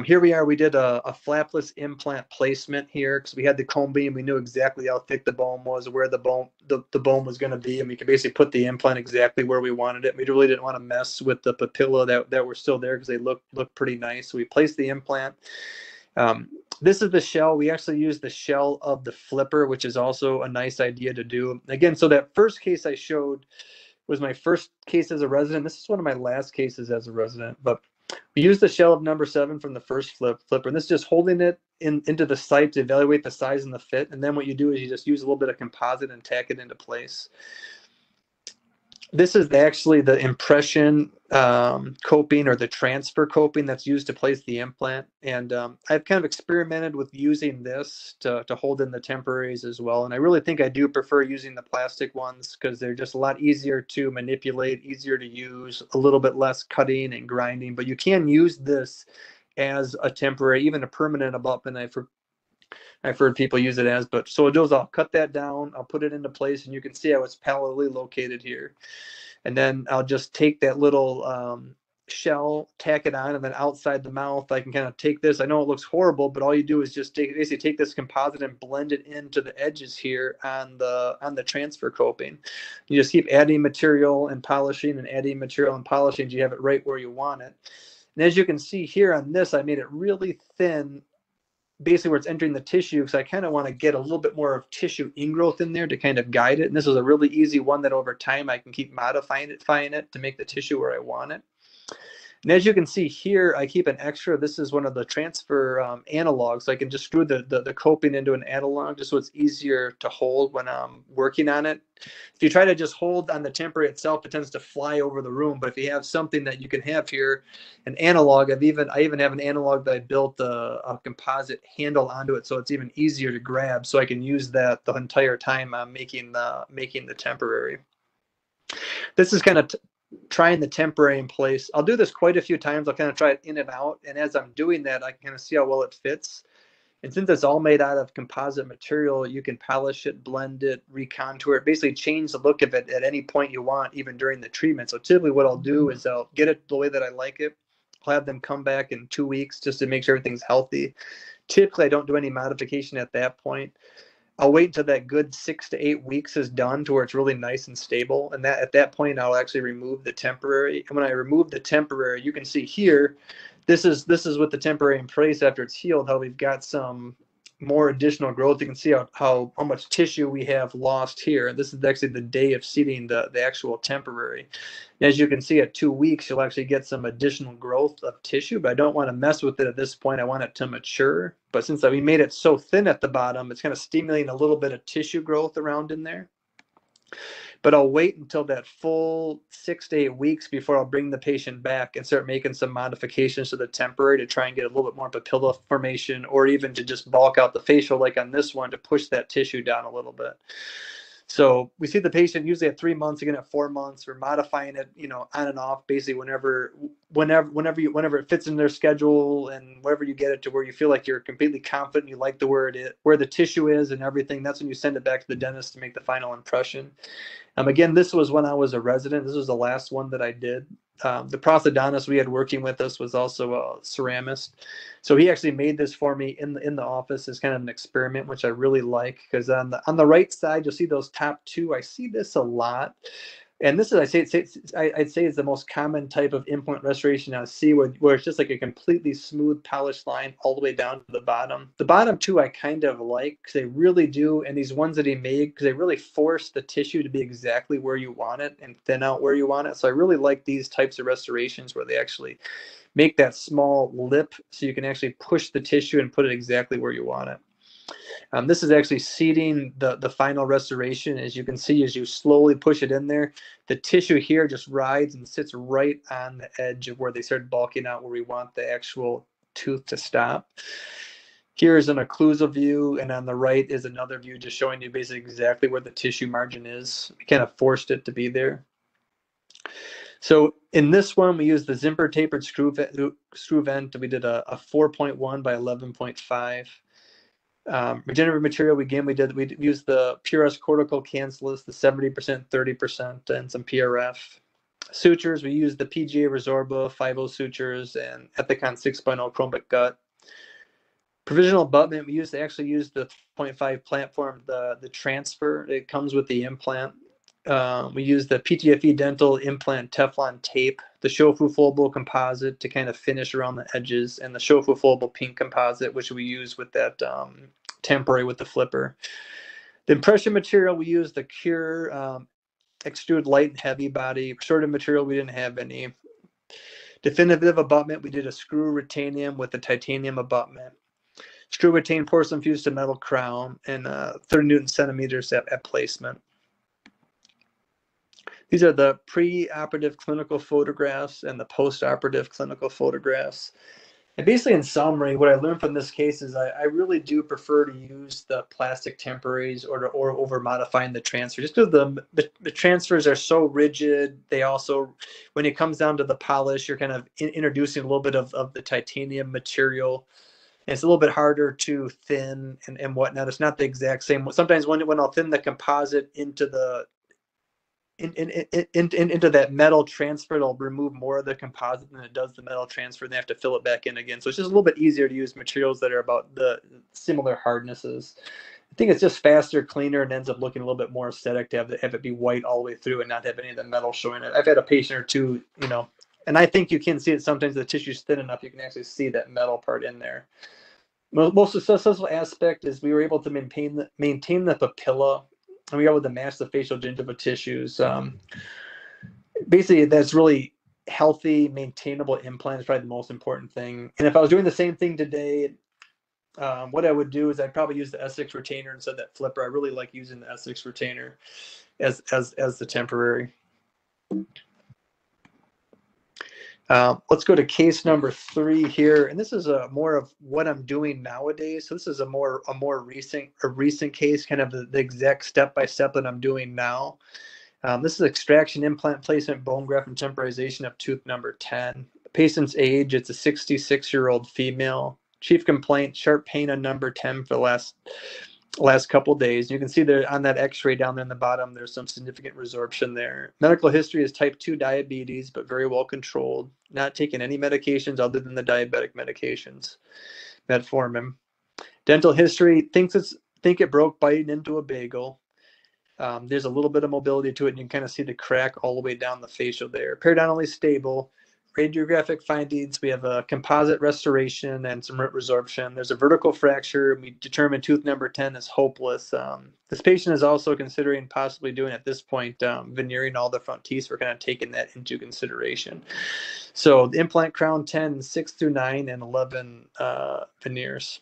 Here we are. We did a flapless implant placement here because we had the cone beam. We knew exactly how thick the bone was, where the bone was going to be, and we could basically put the implant exactly where we wanted it. We really didn't want to mess with the papilla that were still there because they look pretty nice. So we placed the implant. This is the shell. We actually used the shell of the flipper, which is also a nice idea to do. Again, so that first case I showed was my first case as a resident. This is one of my last cases as a resident, but we used the shell of number 7 from the first flipper, and this is just holding it into the site to evaluate the size and the fit. And then what you do is you just use a little bit of composite and tack it into place. This is actually the impression coping or the transfer coping that's used to place the implant. And I've kind of experimented with using this to hold in the temporaries as well. And I really think I do prefer using the plastic ones because they're just a lot easier to manipulate, easier to use, a little bit less cutting and grinding. But you can use this as a temporary, even a permanent abutment. I've heard people use it as, but so I'll cut that down, I'll put it into place, and you can see how it's palatally located here. And then I'll just take that little shell, tack it on, and then outside the mouth, I can kind of take this. I know it looks horrible, but all you do is just basically take this composite and blend it into the edges here on the transfer coping. You just keep adding material and polishing and adding material and polishing until you have it right where you want it. And as you can see here on this, I made it really thin, basically where it's entering the tissue, because I kind of want to get a little bit more of tissue ingrowth in there to kind of guide it. And this is a really easy one that over time I can keep modifying it to make the tissue where I want it. And as you can see here, I keep an extra. This is one of the transfer analogs. So I can just screw the coping into an analog just so it's easier to hold when I'm working on it. If you try to just hold on the temporary itself, it tends to fly over the room. But if you have something that you can have here, an analog, I even have an analog that I built a composite handle onto it, so it's even easier to grab. So I can use that the entire time I'm making the temporary. This is kind of trying the temporary in place. I'll do this quite a few times. I'll kind of try it in and out. And as I'm doing that, I can kind of see how well it fits. And since it's all made out of composite material, you can polish it, blend it, recontour it, basically change the look of it at any point you want, even during the treatment. So typically what I'll do is I'll get it the way that I like it. I'll have them come back in 2 weeks just to make sure everything's healthy. Typically, I don't do any modification at that point. I'll wait until that good 6 to 8 weeks is done to where it's really nice and stable. And at that point, I'll actually remove the temporary. And when I remove the temporary, you can see here, this is with the temporary in place after it's healed, how we've got some more additional growth. You can see how much tissue we have lost here. And this is actually the day of seating the actual temporary. As you can see, at 2 weeks, you'll actually get some additional growth of tissue, but I don't want to mess with it at this point. I want it to mature. But since we made it so thin at the bottom, it's kind of stimulating a little bit of tissue growth around in there. But I'll wait until that full 6 to 8 weeks before I'll bring the patient back and start making some modifications to the temporary to try and get a little bit more papilla formation, or even to just bulk out the facial like on this one to push that tissue down a little bit. So we see the patient usually at 3 months, again at 4 months. We're modifying it, on and off, basically whenever it fits in their schedule and wherever you get it to where you feel like you're completely confident, you like where the tissue is and everything. That's when you send it back to the dentist to make the final impression. Again, this was when I was a resident. This was the last one that I did. The prosthodontist we had working with us was also a ceramist. So he actually made this for me in the office as kind of an experiment, which I really like, because on the right side, you'll see those top two. I see this a lot. And this is, I'd say it's the most common type of implant restoration I see, where it's just like a completely smooth, polished line all the way down to the bottom. The bottom two I kind of like, because they really do, and these ones that he made, because they really force the tissue to be exactly where you want it and thin out where you want it. So I really like these types of restorations where they actually make that small lip so you can actually push the tissue and put it exactly where you want it. This is actually seating the final restoration. As you can see, as you slowly push it in there, the tissue here just rides and sits right on the edge of where they start bulking out, where we want the actual tooth to stop. Here is an occlusal view, and on the right is another view just showing you basically exactly where the tissue margin is. We kind of forced it to be there. So in this one, we used the Zimmer tapered screw vent. We did a 4.1 by 11.5. Regenerative material, we used the PRS cortical cancellous, the 70%, 30%, and some PRF. Sutures, we used the PGA Resorba 5.0 sutures and Ethicon 6.0 chromic gut. Provisional abutment, we actually used the 0.5 platform, the transfer. It comes with the implant. We used the PTFE dental implant Teflon tape, the Shofu foldable composite to kind of finish around the edges, and the Shofu foldable pink composite, which we use with that temporary with the flipper. The impression material, we used the Cure extrude light and heavy body. Restorative material, we didn't have any. Definitive abutment, we did a screw retanium with the titanium abutment. Screw retained porcelain fused to metal crown, and 30 Newton centimeters at placement. These are the pre-operative clinical photographs and the post-operative clinical photographs. And basically, in summary, what I learned from this case is I really do prefer to use the plastic temporaries or over modifying the transfer, just because the transfers are so rigid. They also, when it comes down to the polish, you're kind of introducing a little bit of the titanium material. And it's a little bit harder to thin and whatnot. It's not the exact same. Sometimes when I'll thin the composite into the into that metal transfer, it'll remove more of the composite than it does the metal transfer, and they have to fill it back in again. So it's just a little bit easier to use materials that are about the similar hardnesses. I think it's just faster, cleaner, and ends up looking a little bit more aesthetic to have it be white all the way through and not have any of the metal showing it. I've had a patient or two, and I think you can see it sometimes. The tissue's thin enough you can actually see that metal part in there. Most successful aspect is we were able to maintain the papilla, and we were able to match the facial gingiva tissues. Basically, that's really healthy, maintainable implant is probably the most important thing. And if I was doing the same thing today, what I would do is I'd probably use the S6 retainer instead of that flipper. I really like using the S6 retainer as the temporary. Let's go to case number 3 here, and this is more of what I'm doing nowadays. So this is a more recent case, kind of the exact step-by-step that I'm doing now. This is extraction, implant placement, bone graft, and temporization of tooth number 10. The patient's age, it's a 66-year-old female. Chief complaint, sharp pain on number 10 for the last couple of days. You can see there on that x-ray down there in the bottom, there's some significant resorption there. Medical history is type 2 diabetes, but very well controlled. Not taking any medications other than the diabetic medications, metformin. Dental history, think it broke biting into a bagel. There's a little bit of mobility to it, and you can kind of see the crack all the way down the facial there. Periodontally stable. Radiographic findings, we have a composite restoration and some root resorption. There's a vertical fracture. We determined tooth number 10 is hopeless. This patient is also considering possibly doing at this point veneering all the front teeth. We're kind of taking that into consideration. So the implant crown 10, 6 through 9, and 11 veneers.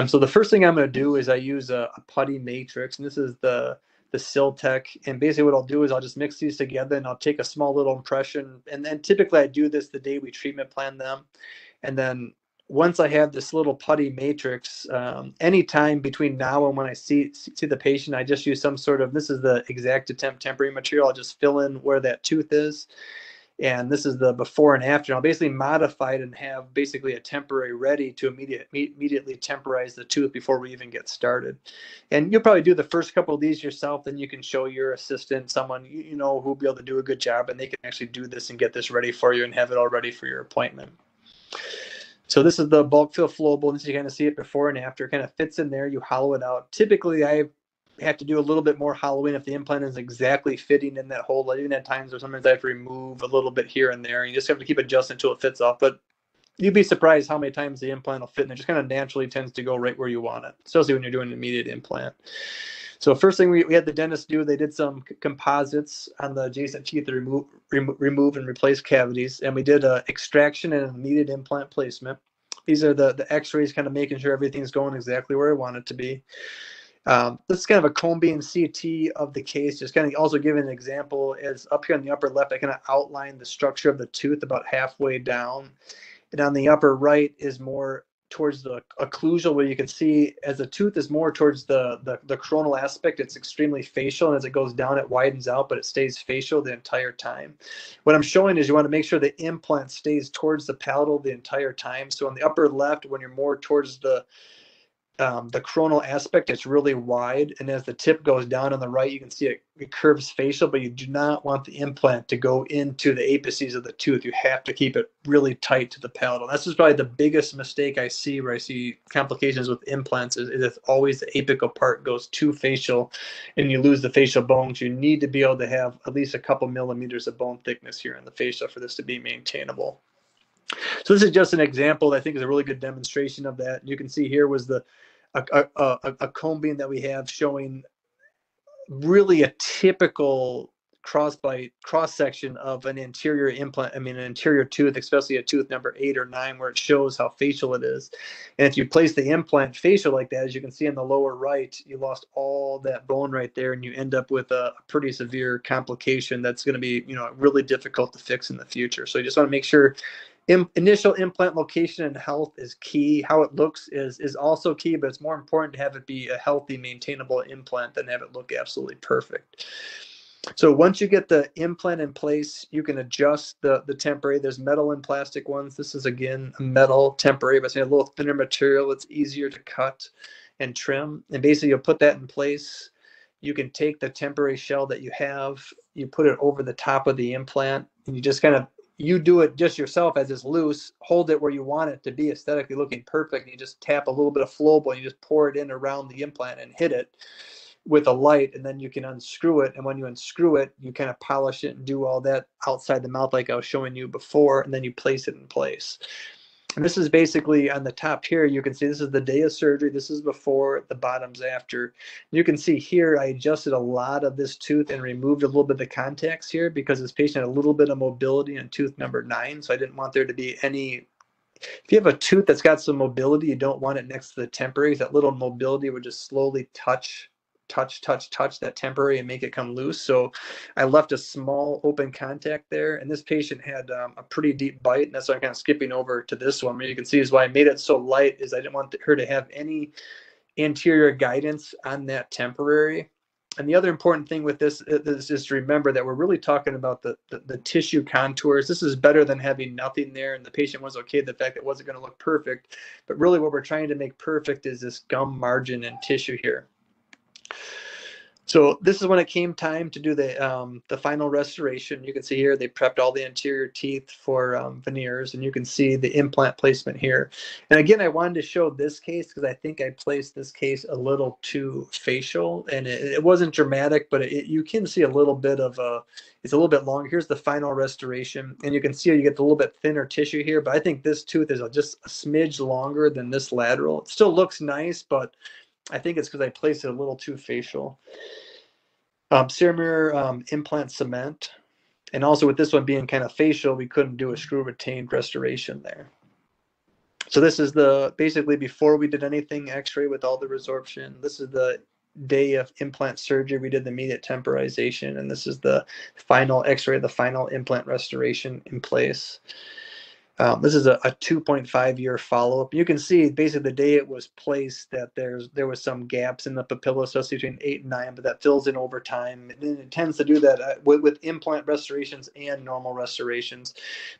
So the first thing I'm going to do is I use a putty matrix, and this is the Siltec, and basically what I'll do is I'll just mix these together and I'll take a small little impression, and then typically I do this the day we treatment plan them, and then once I have this little putty matrix, anytime between now and when I see the patient, I just use some sort of, this is the Exactatemp temporary material, I'll just fill in where that tooth is. And this is the before and after. I'll basically modify it and have basically a temporary ready to immediately temporize the tooth before we even get started. And you'll probably do the first couple of these yourself, then you can show your assistant, someone you know who'll be able to do a good job, and they can actually do this and get this ready for you and have it all ready for your appointment. So this is the bulk fill flowable, and you kind of see it before and after. It kind of fits in there, you hollow it out. Typically I have to do a little bit more hollowing if the implant is exactly fitting in that hole. Even at times where sometimes I have to remove a little bit here and there. You just have to keep adjusting until it fits off. But you'd be surprised how many times the implant will fit, and it just kind of naturally tends to go right where you want it, especially when you're doing an immediate implant. So first thing we had the dentist do, they did some composites on the adjacent teeth to remove and replace cavities, and we did an extraction and an immediate implant placement. These are the x-rays, kind of making sure everything's going exactly where I want it to be. This is kind of a cone beam CT of the case, just kind of also giving an example. As up here on the upper left, I kind of outline the structure of the tooth about halfway down. And on the upper right is more towards the occlusal, where you can see as the tooth is more towards the coronal aspect, it's extremely facial. And as it goes down, it widens out, but it stays facial the entire time. What I'm showing is you want to make sure the implant stays towards the palatal the entire time. So on the upper left, when you're more towards the coronal aspect, it's really wide, and as the tip goes down on the right, you can see it curves facial, but you do not want the implant to go into the apices of the tooth. You have to keep it really tight to the palatal. That's just probably the biggest mistake I see where I see complications with implants is if always the apical part goes too facial and you lose the facial bones. You need to be able to have at least a couple millimeters of bone thickness here in the fascia for this to be maintainable. So this is just an example that I think is a really good demonstration of that. You can see here was a cone beam that we have showing really a typical cross section of an anterior implant, an anterior tooth, especially a tooth number 8 or 9, where it shows how facial it is. And if you place the implant facial like that, as you can see in the lower right, you lost all that bone right there, and you end up with a pretty severe complication that's going to be, really difficult to fix in the future. So you just want to make sure initial implant location and health is key. How it looks is also key, but it's more important to have it be a healthy, maintainable implant than have it look absolutely perfect. So once you get the implant in place, you can adjust the temporary. There's metal and plastic ones. This is, again, a metal temporary, but it's a little thinner material. It's easier to cut and trim. And basically, you'll put that in place. You can take the temporary shell that you have, you put it over the top of the implant, and you just you do it just yourself as it's loose, hold it where you want it to be aesthetically looking perfect, and you just tap a little bit of flowable, and you just pour it in around the implant and hit it with a light, and then you can unscrew it. And when you unscrew it, you kind of polish it and do all that outside the mouth like I was showing you before, and then you place it in place. And this is basically on the top here. You can see this is the day of surgery. This is before, the bottom's after. You can see here I adjusted a lot of this tooth and removed a little bit of the contacts here because this patient had a little bit of mobility in tooth number 9. So I didn't want there to be any. If you have a tooth that's got some mobility, you don't want it next to the temporary. That little mobility would just slowly touch that temporary and make it come loose. So I left a small open contact there, and this patient had a pretty deep bite, and that's why I'm kind of skipping over to this one. What you can see is why I made it so light is I didn't want her to have any anterior guidance on that temporary. And the other important thing with this is just to remember that we're really talking about the tissue contours. This is better than having nothing there, and the patient was okay with the fact that it wasn't going to look perfect. But really what we're trying to make perfect is this gum margin and tissue here. So this is when it came time to do the final restoration. You can see here they prepped all the anterior teeth for veneers, and you can see the implant placement here. And again, I wanted to show this case because I think I placed this case a little too facial, and it wasn't dramatic, but you can see a little bit of it's a little bit longer. Here's the final restoration, and you can see you get a little bit thinner tissue here, but I think this tooth is just a smidge longer than this lateral. It still looks nice, but I think it's because I placed it a little too facial. Ceramere implant cement. And also with this one being kind of facial, we couldn't do a screw retained restoration there. So this is basically before we did anything x-ray with all the resorption. This is the day of implant surgery. We did the immediate temporization, and this is the final x-ray, the final implant restoration in place. This is a 2.5-year follow-up. You can see basically the day it was placed that there was some gaps in the papilla, especially between 8 and 9, but that fills in over time. And it tends to do that with implant restorations and normal restorations.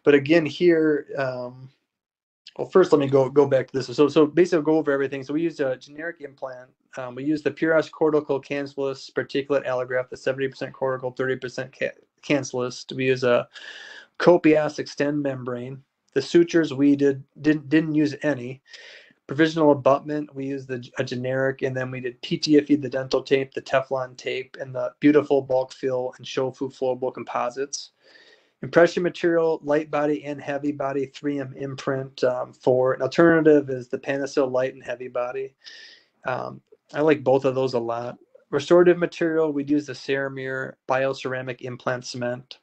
But again, here, well, first let me go back to this. So basically I'll go over everything. So we used a generic implant. We used the Puros cortical cancellous particulate allograft, the 70% cortical, 30% cancellous. We use a Copias extend membrane. The sutures we didn't use any. Provisional abutment, we used a generic, and then we did PTFE, the dental tape, the Teflon tape, and the beautiful bulk fill and Shofu flowable composites. Impression material, light body and heavy body, 3M imprint. For an alternative is the Panasil light and heavy body. I like both of those a lot. Restorative material, we'd use the Ceramere bioceramic implant cement.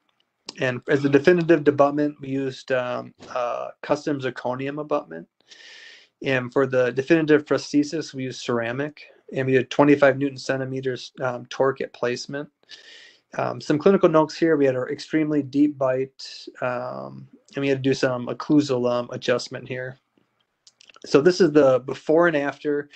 And as the definitive abutment, we used custom zirconium abutment. And for the definitive prosthesis, we used ceramic. And we did 25 Newton centimeters torque at placement. Some clinical notes here. We had our extremely deep bite. And we had to do some occlusal adjustment here. So this is the before and after.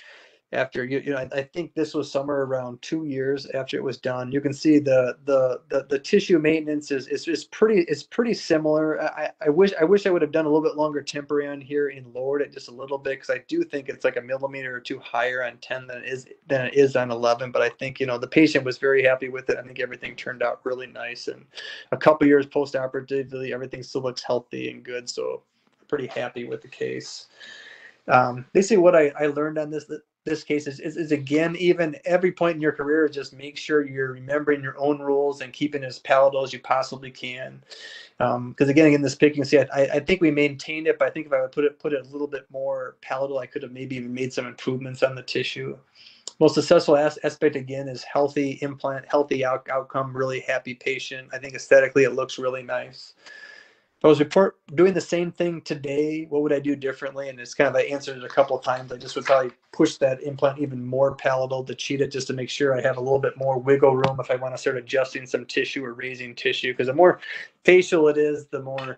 I think this was somewhere around 2 years after it was done. You can see the tissue maintenance is pretty similar. I wish I would have done a little bit longer temporary on here and lowered it just a little bit, because I do think it's like a millimeter or two higher on 10 than it is on 11. But I think the patient was very happy with it. I think everything turned out really nice, and a couple years post-operatively, everything still looks healthy and good. So I'm pretty happy with the case. Basically what I learned on this, this case is again, even every point in your career, just make sure you're remembering your own rules and keeping as palatal as you possibly can. Because again, in this picking, see, I think we maintained it, but I think if I would put it a little bit more palatal, I could have maybe even made some improvements on the tissue. Most successful aspect, again, is healthy implant, healthy outcome, really happy patient. I think aesthetically it looks really nice. If I was doing the same thing today, what would I do differently? And it's kind of, I answered it a couple of times. I just would probably push that implant even more palatal to cheat it, just to make sure I have a little bit more wiggle room if I want to start adjusting some tissue or raising tissue. Because the more facial it is, the more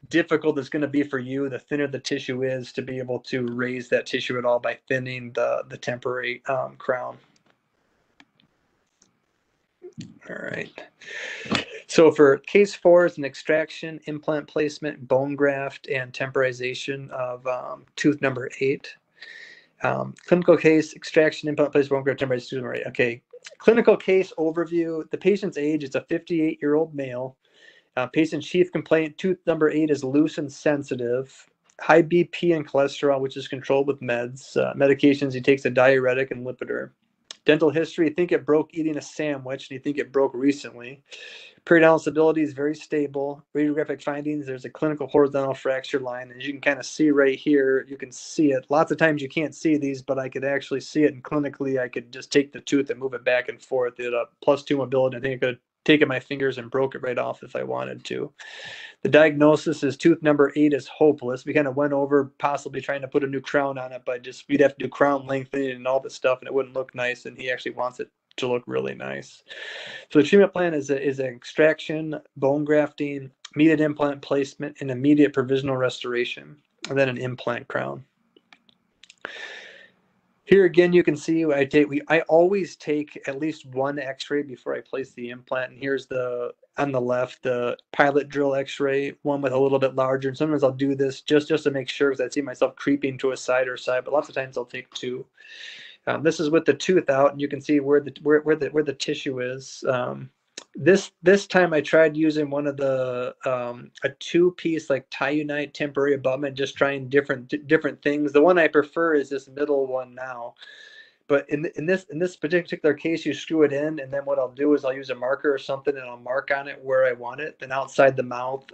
difficult it's going to be for you, the thinner the tissue is, to be able to raise that tissue at all by thinning the temporary crown. All right. So for case 4 is an extraction, implant placement, bone graft, and temporization of tooth number 8. Clinical case, extraction, implant placement, bone graft, temporization, tooth number 8. Okay. Clinical case overview. The patient's age is a 58-year-old male. Patient's chief complaint, tooth number 8 is loose and sensitive. High BP and cholesterol, which is controlled with meds. Medications, he takes a diuretic and Lipitor. Dental history, you think it broke eating a sandwich, and you think it broke recently. Periodontal stability is very stable. Radiographic findings, there's a clinical horizontal fracture line. As you can kind of see right here, you can see it. Lots of times you can't see these, but I could actually see it. And clinically, I could just take the tooth and move it back and forth. It had a +2 mobility. I think I could have taken my fingers and broke it right off if I wanted to. The diagnosis is tooth number 8 is hopeless. We kind of went over possibly trying to put a new crown on it, but we'd have to do crown lengthening and all this stuff, and it wouldn't look nice. And he actually wants it to look really nice. So the treatment plan is an extraction, bone grafting, immediate implant placement, and immediate provisional restoration, and then an implant crown. Here again, you can see I always take at least one X-ray before I place the implant. And here's on the left, the pilot drill X-ray, one with a little bit larger. And sometimes I'll do this just to make sure, because I see myself creeping to a side or side. But lots of times I'll take 2. This is with the tooth out, and you can see where the tissue is. This time I tried using one of the a 2-piece like Thai temporary abutment, just trying different things. The one I prefer is this middle one now. But in this particular case, you screw it in, and then what I'll do is I'll use a marker or something, and I'll mark on it where I want it. Then outside the mouth,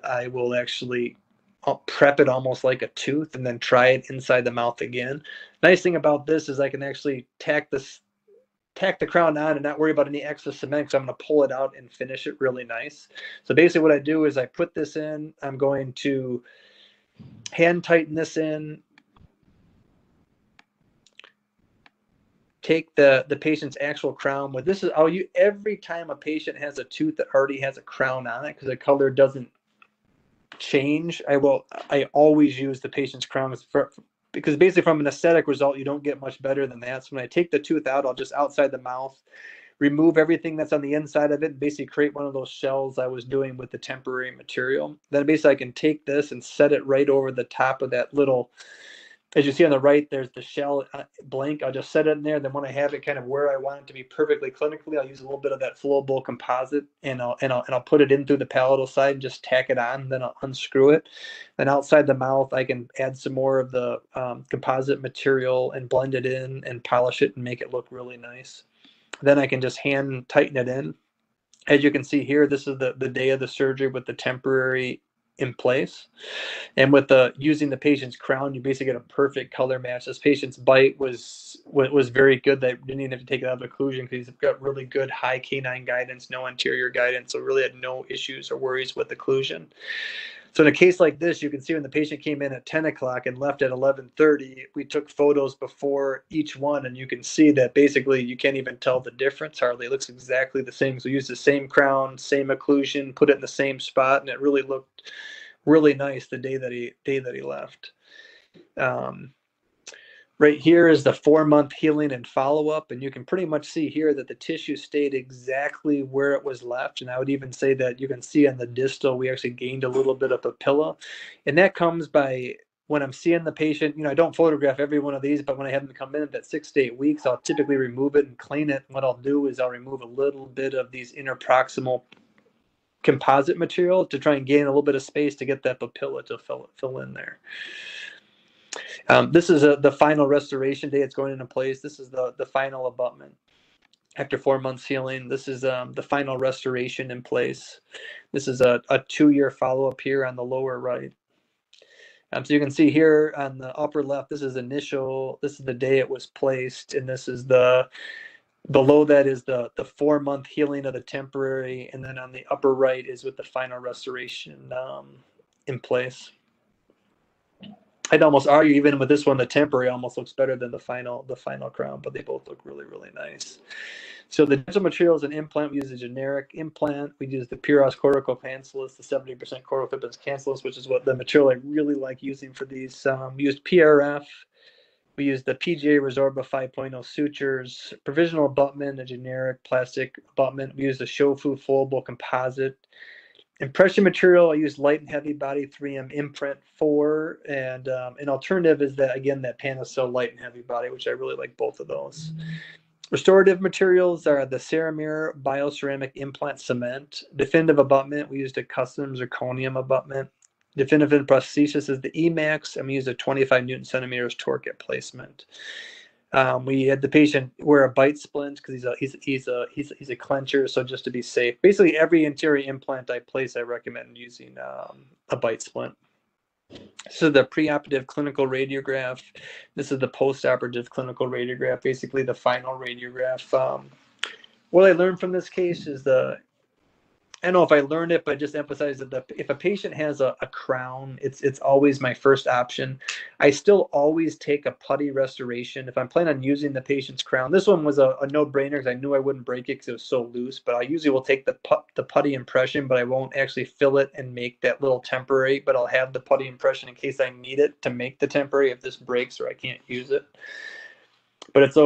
I'll prep it almost like a tooth, and then try it inside the mouth again. Nice thing about this is I can actually tack the crown on and not worry about any extra cement, because I'm going to pull it out and finish it really nice. So basically what I do is I put this in. I'm going to hand tighten this in, take the patient's actual crown. What this is, every time a patient has a tooth that already has a crown on it, because the color doesn't change, I always use the patient's crown because basically from an aesthetic result, you don't get much better than that. So when I take the tooth out, I'll just outside the mouth, remove everything that's on the inside of it, and basically create one of those shells I was doing with the temporary material. Then basically I can take this and set it right over the top of that little, as you see on the right, there's the shell blank. I'll just set it in there. Then when I have it kind of where I want it to be perfectly clinically, I'll use a little bit of that flowable composite, and I'll put it in through the palatal side and just tack it on. Then I'll unscrew it. Then outside the mouth, I can add some more of the composite material and blend it in and polish it and make it look really nice. Then I can just hand tighten it in. As you can see here, this is the day of the surgery with the temporary in place, and with using the patient's crown, you basically get a perfect color match. This patient's bite was very good. They didn't even have to take it out of occlusion because he's got really good high canine guidance, no anterior guidance, so really had no issues or worries with occlusion. So in a case like this, you can see when the patient came in at 10 o'clock and left at 11:30, we took photos before each one, and you can see that basically you can't even tell the difference hardly. It looks exactly the same. So we used the same crown, same occlusion, put it in the same spot, and it really looked really nice the day that he left. Right here is the 4-month healing and follow-up, and you can pretty much see here that the tissue stayed exactly where it was left. And I would even say that you can see on the distal, we actually gained a little bit of papilla. And that comes by when I'm seeing the patient, I don't photograph every one of these, but when I have them come in at 6 to 8 weeks, I'll typically remove it and clean it. And what I'll do is I'll remove a little bit of these interproximal composite material to try and gain a little bit of space to get that papilla to fill in there. This is the final restoration day. It's going into place. This is the final abutment. After 4 months healing, this is the final restoration in place. This is a 2-year follow-up here on the lower right. So you can see here on the upper left, this is initial, this is the day it was placed, and this is below that is the 4-month healing of the temporary, and then on the upper right is with the final restoration in place. I'd almost argue even with this one, the temporary almost looks better than the final crown, but they both look really, really nice. So the dental materials and implant, we use a generic implant. We use the Puros cortical cancellous, the 70% cortical thickness cancellous, which is what the material I really like using for these. We used PRF. We used the PGA Resorba 5.0 sutures, provisional abutment, a generic plastic abutment. We used the Shofu foldable composite. Impression material, I used light and heavy body 3M Imprint 4, and an alternative is that, again, that Panacel light and heavy body, which I really like both of those. Restorative materials are the Ceramir bioceramic implant cement. Definitive abutment, we used a custom zirconium abutment. Definitive prosthesis is the EMAX, and we used a 25 Newton centimeters torque at placement. We had the patient wear a bite splint because he's a clencher, so just to be safe. Basically, every interior implant I place, I recommend using a bite splint. This is the preoperative clinical radiograph. This is the postoperative clinical radiograph, basically the final radiograph. What I learned from this case is I don't know if I learned it, but just emphasize that if a patient has a crown, it's always my first option. I still always take a putty restoration if I'm planning on using the patient's crown. This one was a no-brainer because I knew I wouldn't break it because it was so loose. But I usually will take the putty impression, but I won't actually fill it and make that little temporary. But I'll have the putty impression in case I need it to make the temporary if this breaks or I can't use it. But it's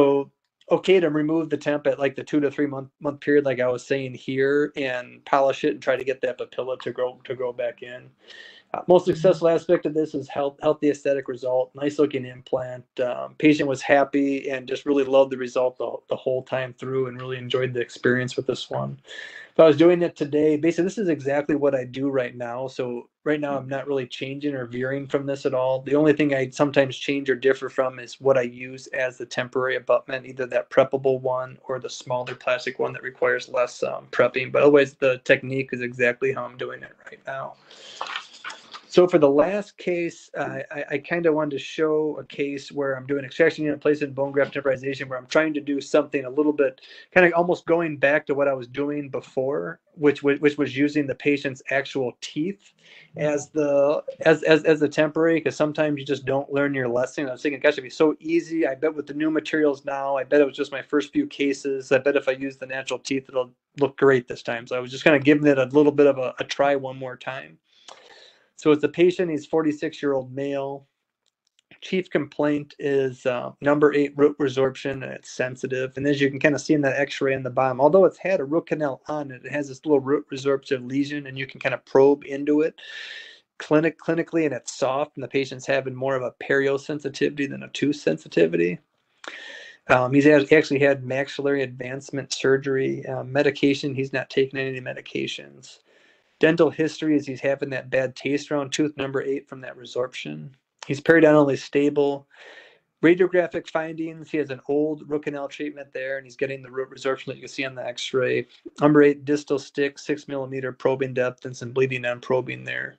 okay to remove the temp at like the 2 to 3 month period, like I was saying here, and polish it and try to get that papilla to grow back in. Most successful aspect of this is healthy aesthetic result, nice looking implant. Patient was happy and just really loved the result the whole time through and really enjoyed the experience with this one. If I was doing it today, basically this is exactly what I do right now. So right now I'm not really changing or veering from this at all. The only thing I sometimes change or differ from is what I use as the temporary abutment, either that preppable one or the smaller plastic one that requires less prepping. But otherwise the technique is exactly how I'm doing it right now. So for the last case, I kind of wanted to show a case where I'm doing extraction unit placement, bone graft temporization, where I'm trying to do something a little bit kind of almost going back to what I was doing before, which was using the patient's actual teeth as the temporary, because sometimes you just don't learn your lesson. I was thinking, gosh, it'd be so easy. I bet with the new materials now, I bet it was just my first few cases. I bet if I use the natural teeth, it'll look great this time. So I was just kind of giving it a little bit of a try one more time. So it's a patient, he's 46-year-old male. Chief complaint is number 8 root resorption, and it's sensitive. And as you can kind of see in that x-ray on the bottom, although it's had a root canal on it, it has this little root resorptive lesion, and you can kind of probe into it clinically, and it's soft, and the patient's having more of a periosensitivity than a tooth sensitivity. He's actually had maxillary advancement surgery, medication. He's not taking any medications. Dental history is he's having that bad taste around tooth number 8 from that resorption. He's periodontally stable. Radiographic findings, he has an old root canal treatment there, and he's getting the root resorption that you can see on the x-ray. Number 8 distal stick, 6 millimeter probing depth, and some bleeding on probing there.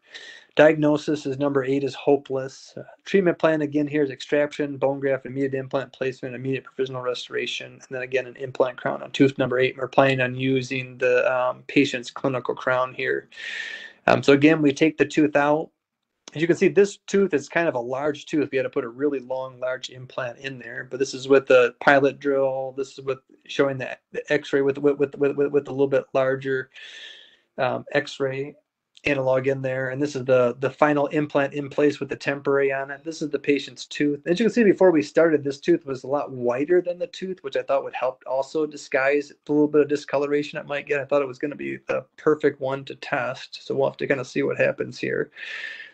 Diagnosis is number 8 is hopeless. Treatment plan again here is extraction, bone graft, immediate implant placement, immediate provisional restoration, and then again an implant crown on tooth number 8. We're planning on using the patient's clinical crown here. So again, we take the tooth out. As you can see, this tooth is kind of a large tooth. We had to put a really long, large implant in there. But this is with the pilot drill. This is with showing the X-ray with a little bit larger X-ray analog in there. And this is the final implant in place with the temporary on it. This is the patient's tooth. As you can see, before we started, this tooth was a lot whiter than the tooth, which I thought would help also disguise a little bit of discoloration it might get. I thought it was going to be the perfect one to test. So we'll have to kind of see what happens here.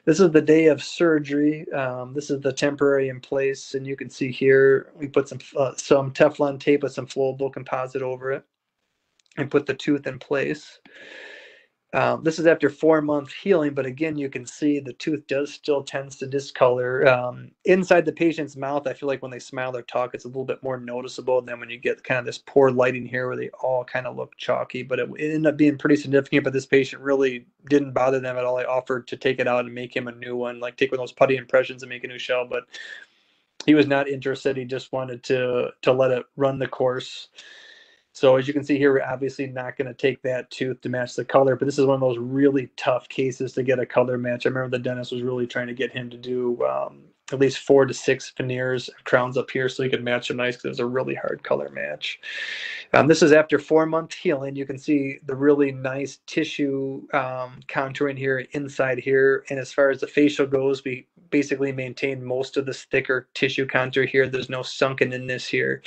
This is the day of surgery. This is the temporary in place, and you can see here we put some Teflon tape with some flowable composite over it and put the tooth in place. This is after 4 months healing, but again, you can see the tooth does still tends to discolor. Inside the patient's mouth, I feel like when they smile or talk, it's a little bit more noticeable than when you get kind of this poor lighting here where they all kind of look chalky, but it ended up being pretty significant, but this patient really didn't bother them at all. I offered to take it out and make him a new one, like take one of those putty impressions and make a new shell, but he was not interested. He just wanted to let it run the course. So as you can see here, we're obviously not going to take that tooth to match the color, but this is one of those really tough cases to get a color match. I remember the dentist was really trying to get him to do at least 4 to 6 veneers, crowns up here so he could match them nice because it was a really hard color match. This is after 4 months healing. You can see the really nice tissue contouring here inside here. And as far as the facial goes, we basically maintain most of this thicker tissue contour here. There's no sunken in this here.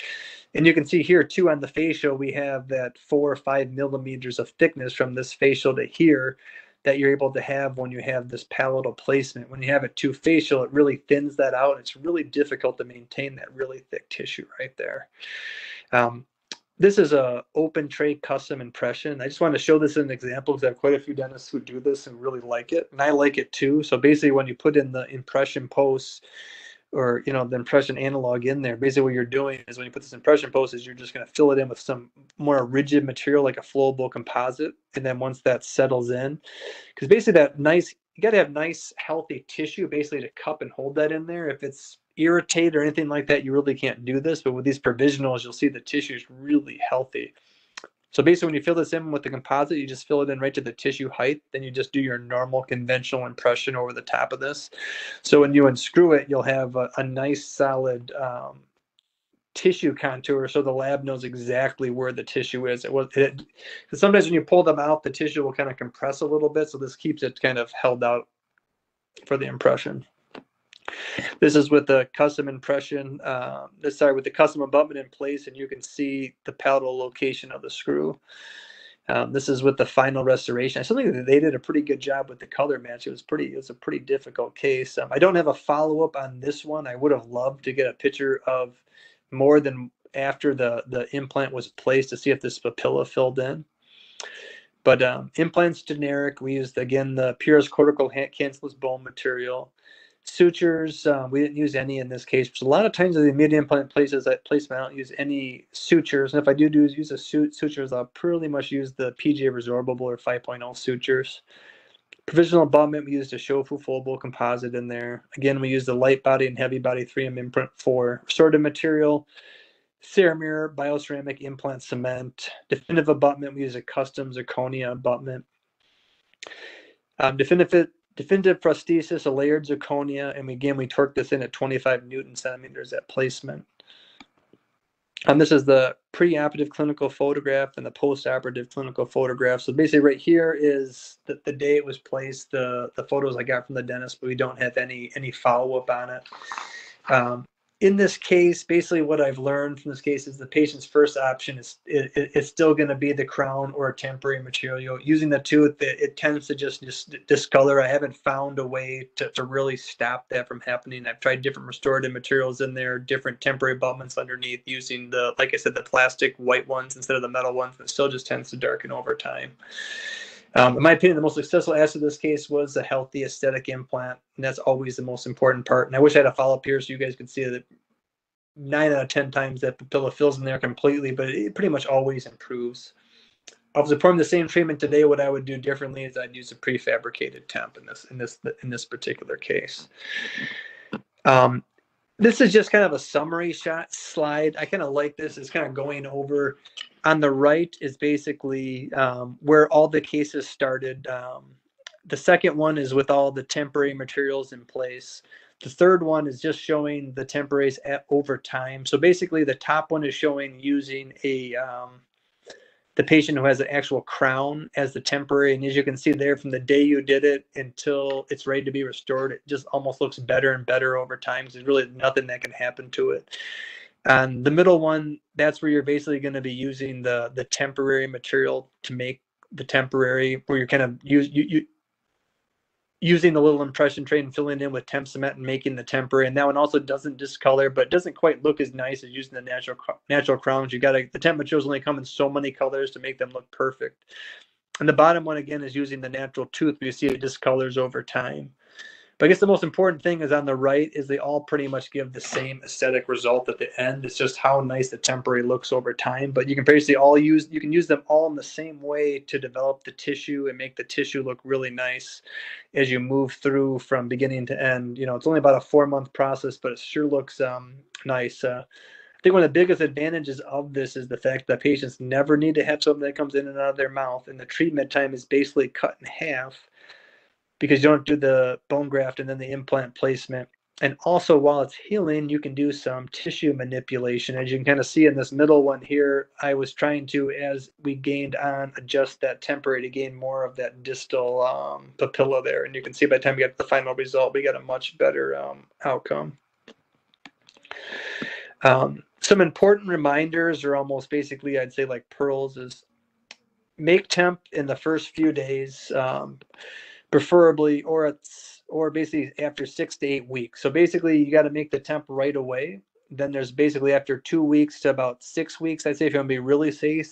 And you can see here too on the facial, we have that 4 or 5 millimeters of thickness from this facial to here that you're able to have when you have this palatal placement. When you have it too facial, it really thins that out. It's really difficult to maintain that really thick tissue right there. This is a open tray custom impression. I just want to show this as an example because I have quite a few dentists who do this and really like it. And I like it too. So basically when you put in the impression posts, or the impression analog in there, basically what you're doing is when you put this impression post is you're just going to fill it in with some more rigid material like a flowable composite, and then once that settles in, because basically you got to have nice healthy tissue basically to cup and hold that in there. If it's irritated or anything like that, you really can't do this, but with these provisionals you'll see the tissue is really healthy. So basically when you fill this in with the composite, you just fill it in right to the tissue height. Then you just do your normal conventional impression over the top of this. So when you unscrew it, you'll have a nice solid tissue contour. So the lab knows exactly where the tissue is. Sometimes when you pull them out, the tissue will kind of compress a little bit. So this keeps it kind of held out for the impression. This is with the custom impression, with the custom abutment in place, and you can see the palatal location of the screw. This is with the final restoration. I still think that they did a pretty good job with the color match. It was a pretty difficult case. I don't have a follow-up on this one. I would have loved to get a picture of more than after the implant was placed to see if this papilla filled in. But implants generic. We used, again, the purest cortical cancellous bone material. Sutures, we didn't use any in this case. Because a lot of times in the immediate implant placements, I don't use any sutures. And if I do use a sutures, I'll pretty much use the PGA resorbable or 5.0 sutures. Provisional abutment, we used a Shofu foldable composite in there. Again, we used the light body and heavy body 3M imprint for restorative material. Ceramir, bioceramic implant cement. Definitive abutment, we use a custom zirconia abutment. Definitive prosthesis, a layered zirconia, and again, we torqued this in at 25 Newton centimeters at placement. This is the preoperative clinical photograph and the postoperative clinical photograph. So basically right here is the day it was placed, the photos I got from the dentist, but we don't have any follow-up on it. In this case, basically what I've learned from this case is the patient's first option is still going to be the crown or a temporary material. Using the tooth, it tends to just discolor. I haven't found a way to really stop that from happening. I've tried different restorative materials in there, different temporary abutments underneath, using like I said, the plastic white ones instead of the metal ones, but it still just tends to darken over time. In my opinion, the most successful aspect of this case was a healthy aesthetic implant, and that's always the most important part. And I wish I had a follow-up here so you guys could see that 9 out of 10 times that papilla fills in there completely, but it pretty much always improves. If I was performing the same treatment today, what I would do differently is I'd use a prefabricated temp in this particular case. This is just kind of a summary slide. I kind of like this. It's kind of going over. On the right is basically where all the cases started. The second one is with all the temporary materials in place. The third one is just showing the temporaries over time. So basically the top one is showing using the patient who has an actual crown as the temporary. And as you can see there, from the day you did it until it's ready to be restored, it just almost looks better and better over time. There's really nothing that can happen to it. And the middle one, that's where you're basically going to be using the temporary material to make the temporary, where you're kind of using the little impression tray and filling in with temp cement and making the temporary. And that one also doesn't discolor, but doesn't quite look as nice as using the natural crowns. The temp materials only come in so many colors to make them look perfect. And the bottom one, again, is using the natural tooth, but you see it discolors over time. But I guess the most important thing is on the right is they all pretty much give the same aesthetic result at the end. It's just how nice the temporary looks over time. But you can basically you can use them all in the same way to develop the tissue and make the tissue look really nice as you move through from beginning to end. You know, it's only about a 4-month process, but it sure looks nice. I think one of the biggest advantages of this is the fact that patients never need to have something that comes in and out of their mouth, and the treatment time is basically cut in half because you don't do the bone graft and then the implant placement. And also, while it's healing, you can do some tissue manipulation. As you can kind of see in this middle one here, I was trying to, as we gained on, adjust that temporary to gain more of that distal papilla there. And you can see by the time we get to the final result, we got a much better outcome. Some important reminders, or almost basically I'd say like pearls, is make temp in the first few days, preferably, or basically after 6 to 8 weeks. So basically you got to make the temp right away. Then there's basically after 2 weeks to about 6 weeks, I'd say, if you want to be really safe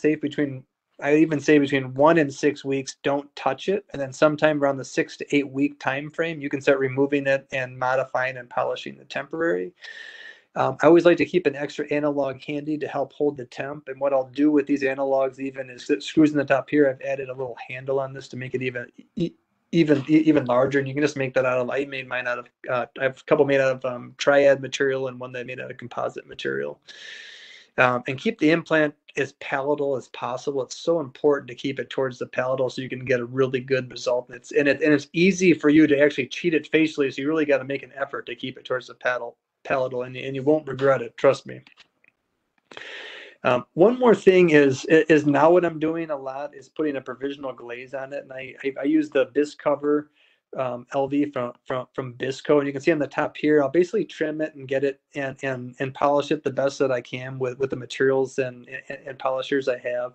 I even say between 1 and 6 weeks, don't touch it. And then sometime around the 6 to 8 week time frame, you can start removing it and modifying and polishing the temporary. I always like to keep an extra analog handy to help hold the temp. And what I'll do with these analogs even is that screws in the top here, I've added a little handle on this to make it even larger. And you can just make that out of, I made mine out of, I have a couple made out of triad material and one that I made out of composite material. And keep the implant as palatable as possible. It's so important to keep it towards the palatal so you can get a really good result. And it's easy for you to actually cheat it facially, so you really got to make an effort to keep it towards the palatal, and you won't regret it. Trust me. One more thing is now what I'm doing a lot is putting a provisional glaze on it, and I use the Bisc cover LV from Bisco, and you can see on the top here, I'll basically trim it and get it and polish it the best that I can with the materials and polishers I have.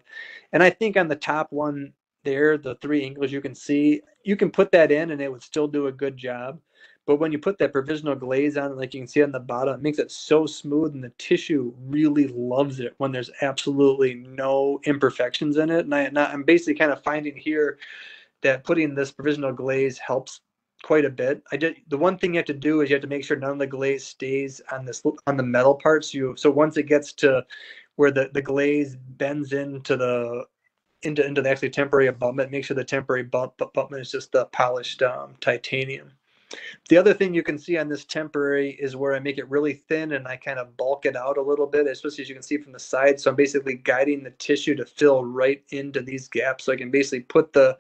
And I think on the top one there, the 3 angles, you can see, you can put that in and it would still do a good job. But when you put that provisional glaze on, like you can see on the bottom, it makes it so smooth, and the tissue really loves it when there's absolutely no imperfections in it. And I'm basically kind of finding here that putting this provisional glaze helps quite a bit. The one thing you have to do is you have to make sure none of the glaze stays on the metal parts. So once it gets to where the glaze bends into the actually temporary abutment, make sure the temporary abutment is just the polished titanium. The other thing you can see on this temporary is where I make it really thin and I kind of bulk it out a little bit, especially as you can see from the side. So I'm basically guiding the tissue to fill right into these gaps, so I can basically put the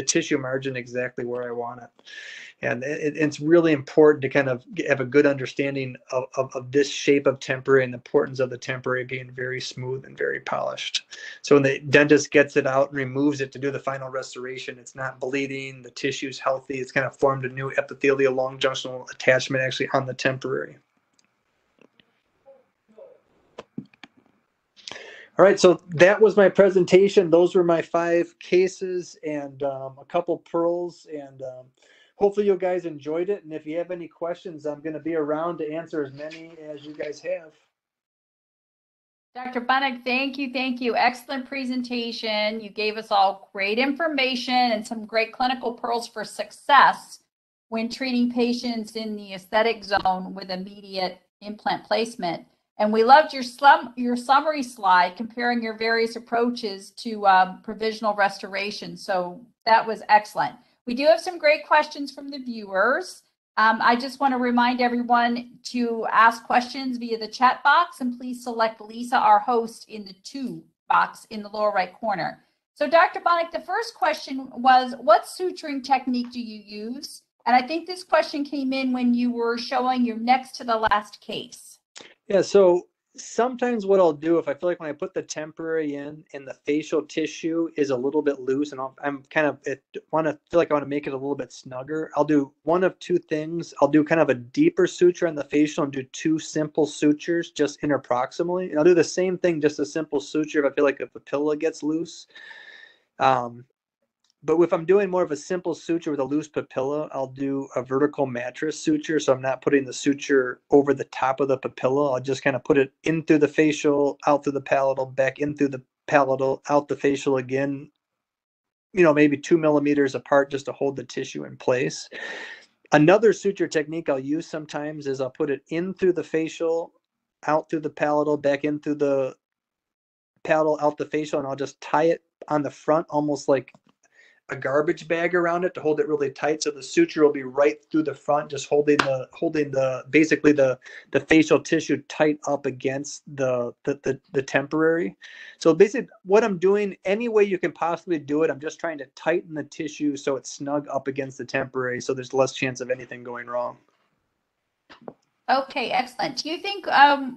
tissue margin exactly where I want it. And it's really important to kind of have a good understanding of this shape of temporary and the importance of the temporary being very smooth and very polished. So when the dentist gets it out and removes it to do the final restoration, it's not bleeding, the tissue's healthy, it's kind of formed a new epithelial long junctional attachment actually on the temporary. All right, so that was my presentation. Those were my 5 cases and a couple pearls, and hopefully you guys enjoyed it. And if you have any questions, I'm going to be around to answer as many as you guys have. Dr. Bunek, thank you. Thank you. Excellent presentation. You gave us all great information and some great clinical pearls for success when treating patients in the aesthetic zone with immediate implant placement. And we loved your summary slide comparing your various approaches to provisional restoration. So that was excellent. We do have some great questions from the viewers. I just want to remind everyone to ask questions via the chat box, and please select Lisa, our host, in the to box in the lower right corner. So Dr. Bunek, the first question was, what suturing technique do you use? And I think this question came in when you were showing your next to the last case. Yeah, so sometimes what I'll do, if I feel like when I put the temporary in and the facial tissue is a little bit loose and I'm kind of want to make it a little bit snugger, I'll do one of 2 things. I'll do kind of a deeper suture on the facial and do 2 simple sutures just interproximally. And I'll do the same thing, just a simple suture if I feel like the papilla gets loose. But if I'm doing more of a simple suture with a loose papilla, I'll do a vertical mattress suture. So I'm not putting the suture over the top of the papilla. I'll just kind of put it in through the facial, out through the palatal, back in through the palatal, out the facial again, maybe 2 millimeters apart just to hold the tissue in place. Another suture technique I'll use sometimes is I'll put it in through the facial, out through the palatal, back in through the palatal, out the facial, and I'll just tie it on the front, almost like a garbage bag around it to hold it really tight. So the suture will be right through the front, just holding the basically the facial tissue tight up against the temporary. So basically what I'm doing, any way you can possibly do it, I'm just trying to tighten the tissue so it's snug up against the temporary, so there's less chance of anything going wrong. Okay, excellent. Do you think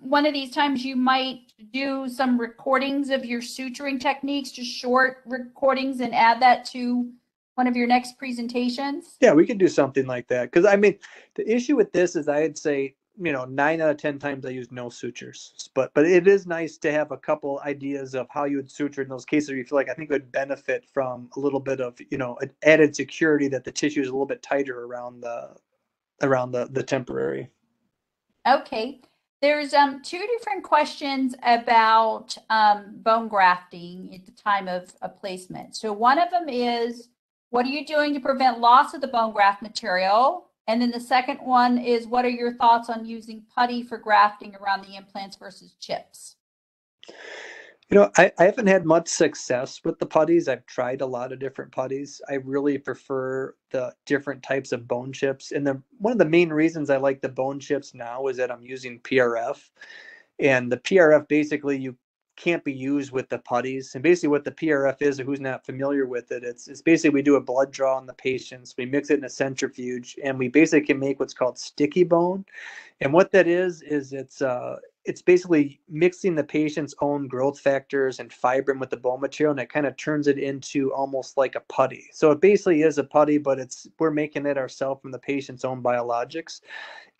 one of these times you might do some recordings of your suturing techniques, just short recordings, and add that to one of your next presentations? Yeah, we could do something like that. Because I mean, the issue with this is I'd say, 9 out of 10 times I use no sutures. But it is nice to have a couple ideas of how you would suture in those cases where you feel like I think it would benefit from a little bit of, an added security that the tissue is a little bit tighter around the temporary. Okay, there's 2 different questions about bone grafting at the time of placement. So one of them is, what are you doing to prevent loss of the bone graft material? And then the second one is, what are your thoughts on using putty for grafting around the implants versus chips? I haven't had much success with the putties. I've tried a lot of different putties. I really prefer the different types of bone chips. And one of the main reasons I like the bone chips now is that I'm using PRF. And the PRF, basically, you can't be used with the putties. And basically what the PRF is, or who's not familiar with it, it's basically we do a blood draw on the patients, we mix it in a centrifuge, and we basically can make what's called sticky bone. And what that is it's basically mixing the patient's own growth factors and fibrin with the bone material, and it kind of turns it into almost like a putty. So it basically is a putty, but we're making it ourselves from the patient's own biologics.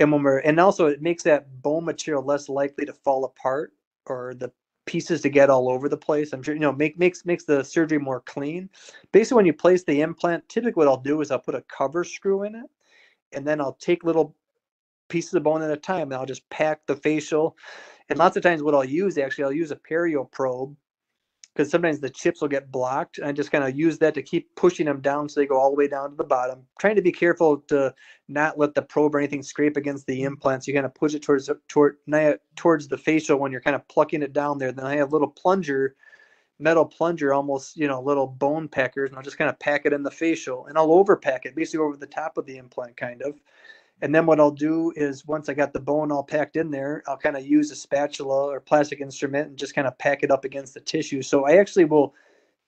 And also it makes that bone material less likely to fall apart or the pieces to get all over the place. I'm sure, makes the surgery more clean. Basically, when you place the implant, typically what I'll do is I'll put a cover screw in it, and then I'll take little pieces of bone at a time, and I'll just pack the facial. And lots of times what I'll use a perio probe, because sometimes the chips will get blocked, and I just kind of use that to keep pushing them down so they go all the way down to the bottom. Trying to be careful to not let the probe or anything scrape against the implants. You kind of push it towards the facial when you're kind of plucking it down there. Then I have little metal plunger, almost, little bone packers, and I'll just kind of pack it in the facial, and I'll overpack it, basically over the top of the implant, kind of. And then what I'll do is, once I got the bone all packed in there, I'll kind of use a spatula or plastic instrument and just kind of pack it up against the tissue. So I actually will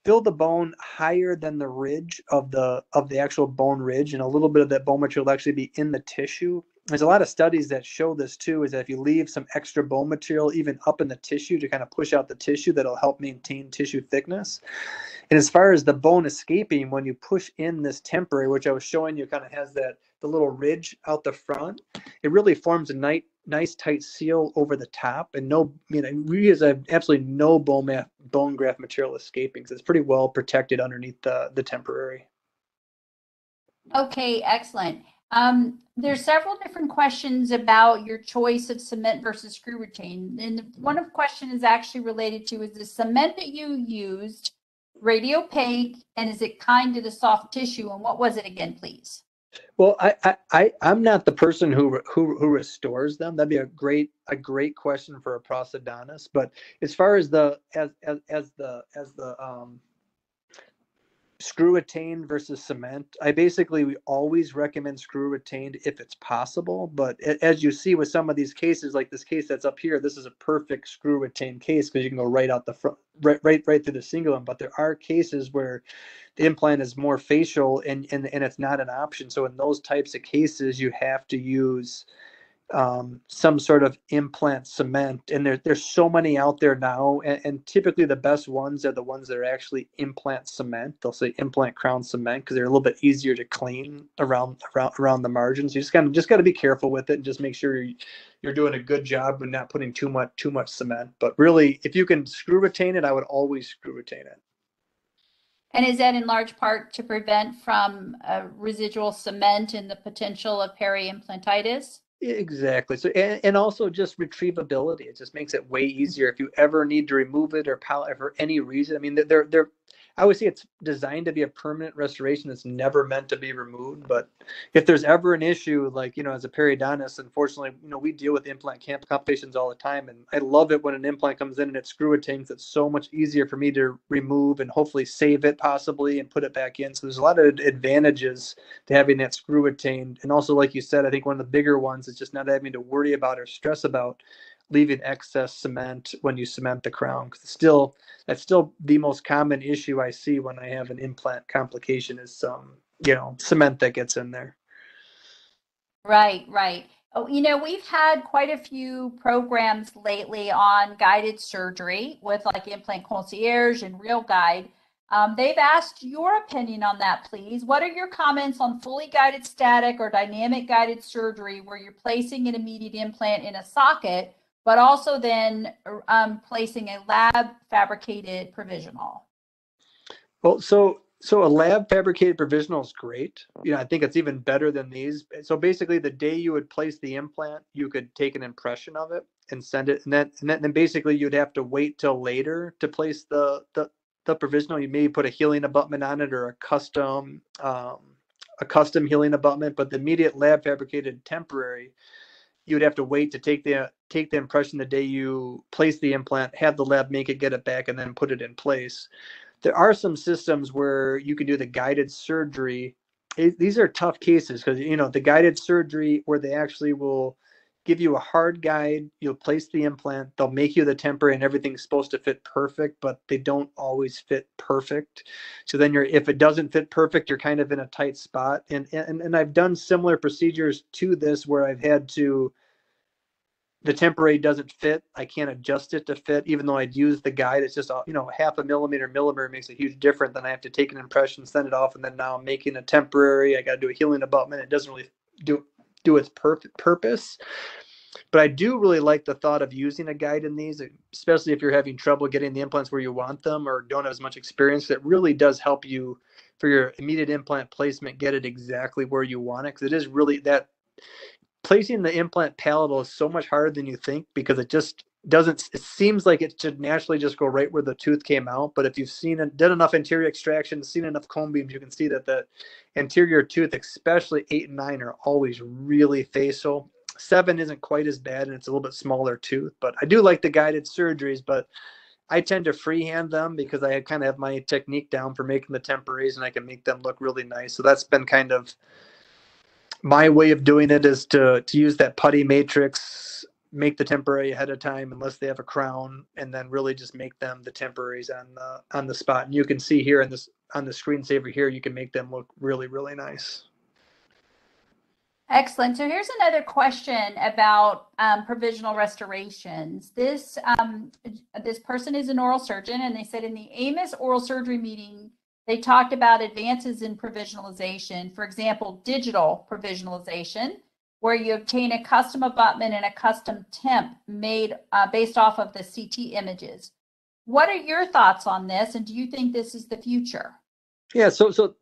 fill the bone higher than the ridge of the actual bone ridge, and a little bit of that bone material will actually be in the tissue. There's a lot of studies that show this too, is that if you leave some extra bone material even up in the tissue to kind of push out the tissue, that'll help maintain tissue thickness. And as far as the bone escaping, when you push in this temporary, which I was showing you, kind of has the little ridge out the front, it really forms a nice tight seal over the top, and we have absolutely no bone graft material escaping, because it's pretty well protected underneath the temporary. Okay, excellent. There's several different questions about your choice of cement versus screw retain. And one of the question is actually related to, is the cement that you used radiopaque, and is it kind to the soft tissue, and what was it again, please? Well, I'm not the person who restores them. That'd be a great question for a prosthodontist. But as far as the screw retained versus cement, we always recommend screw retained if it's possible. But as you see with some of these cases, like this case that's up here, this is a perfect screw retained case, because you can go right out the front, right through the cingulum. But there are cases where the implant is more facial and it's not an option. So in those types of cases, you have to use some sort of implant cement, and there's so many out there now, and typically the best ones are the ones that are actually implant cement. They'll say implant crown cement because they're a little bit easier to clean around the margins. You just got to be careful with it, and just make sure you're doing a good job and not putting too much cement. But really, if you can screw retain it, I would always screw retain it. And is that in large part to prevent from residual cement and the potential of peri-implantitis? Exactly. So, and also just retrievability. It just makes it way easier if you ever need to remove it or for any reason. I mean, I would say it's designed to be a permanent restoration. It's never meant to be removed. But if there's ever an issue, like, as a periodontist, unfortunately, we deal with implant complications all the time. And I love it when an implant comes in and it's screw retained. It's so much easier for me to remove and hopefully save it possibly and put it back in. So there's a lot of advantages to having that screw retained. And also, like you said, I think one of the bigger ones is just not having to worry about or stress about leaving excess cement when you cement the crown. Because that's still the most common issue I see when I have an implant complication is some, cement that gets in there. Right. Oh, we've had quite a few programs lately on guided surgery with like Implant Concierge and Real Guide. They've asked your opinion on that, please. What are your comments on fully guided static or dynamic guided surgery where you're placing an immediate implant in a socket, but also then placing a lab fabricated provisional? Well, so a lab fabricated provisional is great. I think it's even better than these. So basically, the day you would place the implant, you could take an impression of it and send it, and then basically you'd have to wait till later to place the provisional. You maybe put a healing abutment on it or a custom healing abutment, but the immediate lab fabricated temporary, you'd have to wait to take the impression the day you place the implant, have the lab make it, get it back, and then put it in place. There are some systems where you can do the guided surgery. These are tough cases because, the guided surgery where they actually will give you a hard guide, you'll place the implant, they'll make you the temporary and everything's supposed to fit perfect, but they don't always fit perfect. So then if it doesn't fit perfect, you're kind of in a tight spot. And I've done similar procedures to this where I've had to, the temporary doesn't fit. I can't adjust it to fit, even though I'd use the guide. It's just, half a millimeter makes a huge difference. Then I have to take an impression, send it off, and then now I'm making a temporary. I got to do a healing abutment. It doesn't really do its perfect purpose. But I do really like the thought of using a guide in these, especially if you're having trouble getting the implants where you want them or don't have as much experience. It really does help you for your immediate implant placement, get it exactly where you want it. Because it is really that placing the implant palatal is so much harder than you think because it just doesn't, it seems like it should naturally just go right where the tooth came out. But if you've done enough anterior extraction, seen enough cone beams, you can see that the anterior tooth, especially 8 and 9, are always really facial. 7 isn't quite as bad and it's a little bit smaller tooth, but I do like the guided surgeries, but I tend to freehand them because I kind of have my technique down for making the temporaries and I can make them look really nice. So that's been kind of my way of doing it, is to use that putty matrix, make the temporary ahead of time unless they have a crown, and then really just make them the temporaries on the spot. And you can see here on the screensaver here, you can make them look really, really nice. Excellent. So here's another question about provisional restorations. This person is an oral surgeon, and they said in the AMIS oral surgery meeting, they talked about advances in provisionalization. For example, digital provisionalization, where you obtain a custom abutment and a custom temp made based off of the CT images. What are your thoughts on this, and do you think this is the future? Yeah, so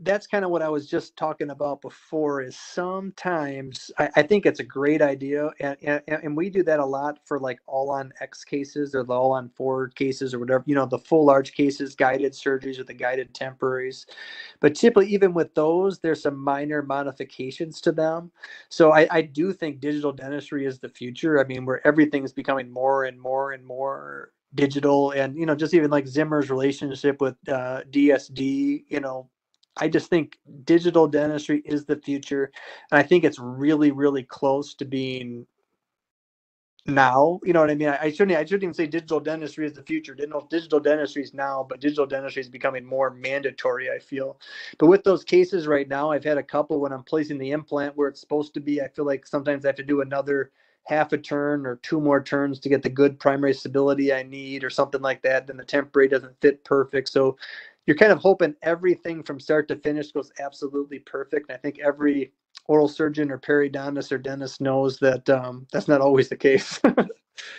that's kind of what I was just talking about before, is sometimes I think it's a great idea. And we do that a lot for like all on X cases or the all on forward cases or whatever, the full large cases, guided surgeries or the guided temporaries. But typically, even with those, there's some minor modifications to them. So I do think digital dentistry is the future. I mean, where everything is becoming more and more and more digital, and, just even like Zimmer's relationship with DSD, I just think digital dentistry is the future. And I think it's really, really close to being now. You know what I mean? I shouldn't even say digital dentistry is the future. Digital dentistry is now, but digital dentistry is becoming more mandatory, I feel. But with those cases right now, I've had a couple when I'm placing the implant where it's supposed to be, I feel like sometimes I have to do another half a turn or 2 more turns to get the good primary stability I need or something like that. Then the temporary doesn't fit perfect. So you're kind of hoping everything from start to finish goes absolutely perfect. And I think every oral surgeon or periodontist or dentist knows that that's not always the case.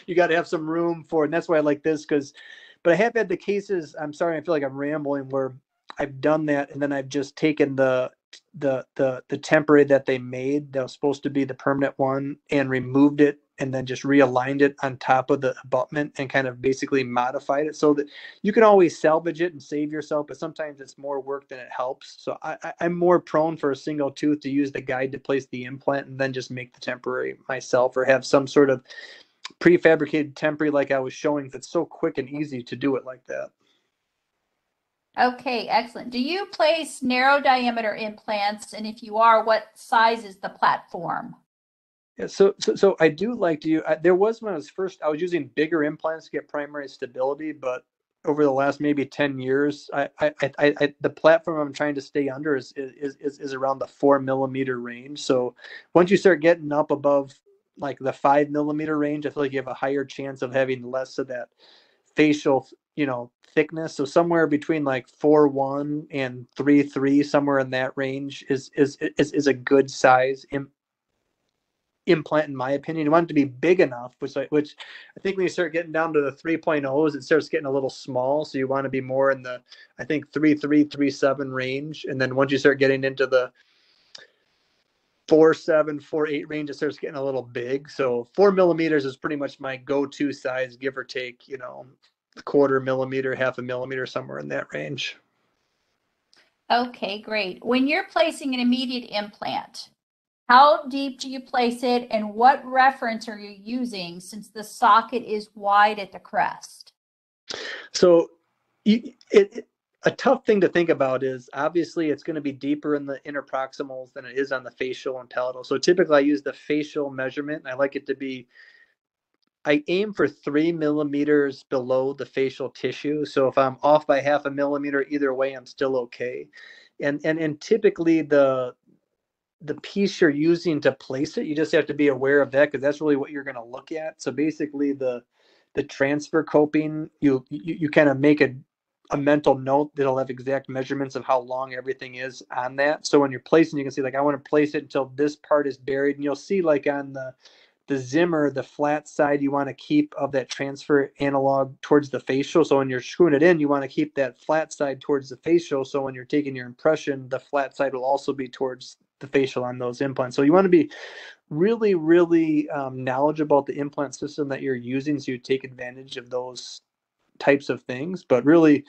You got to have some room for it. And that's why I like this, but I have had the cases, I'm sorry, I feel like I'm rambling, where I've done that and then I've just taken the temporary that they made that was supposed to be the permanent one and removed it and then just realigned it on top of the abutment and kind of basically modified it so that you can always salvage it and save yourself, but sometimes it's more work than it helps. So I'm more prone for a single tooth to use the guide to place the implant and then just make the temporary myself, or have some sort of prefabricated temporary like I was showing. That's so quick and easy to do it like that. Okay, excellent. Do you place narrow diameter implants? And if you are, what size is the platform? Yeah, so I do like to use, there was when I was using bigger implants to get primary stability, but over the last maybe 10 years, the platform I'm trying to stay under is around the 4 millimeter range. So once you start getting up above like the 5 millimeter range, I feel like you have a higher chance of having less of that facial, thickness. So somewhere between like 4.1 and 3.3, somewhere in that range is a good size implant, in my opinion. You want it to be big enough, which I think when you start getting down to the 3.0s, it starts getting a little small. So you want to be more in the, I think, 3.3, 3.7 range. And then once you start getting into the 4.7, 4.8 range, it starts getting a little big. So 4 millimeters is pretty much my go-to size, give or take, a quarter millimeter, half a millimeter, somewhere in that range. Okay, great. When you're placing an immediate implant, how deep do you place it, and what reference are you using since the socket is wide at the crest? So a tough thing to think about is obviously it's going to be deeper in the interproximals than it is on the facial and palatal. So typically I use the facial measurement. I like it to be, I aim for 3 millimeters below the facial tissue. So if I'm off by half a millimeter, either way, I'm still okay. And typically the piece you're using to place it, you just have to be aware of that, because that's really what you're going to look at. So basically the transfer coping, you kind of make a mental note that'll have exact measurements of how long everything is on that. So when you're placing, you can see like, I want to place it until this part is buried. And you'll see like on the Zimmer, the flat side, you want to keep of that transfer analog towards the facial. So when you're screwing it in, you want to keep that flat side towards the facial. So when you're taking your impression, the flat side will also be towards the facial on those implants. So you want to be really, really knowledgeable about the implant system that you're using, so you take advantage of those types of things. But really,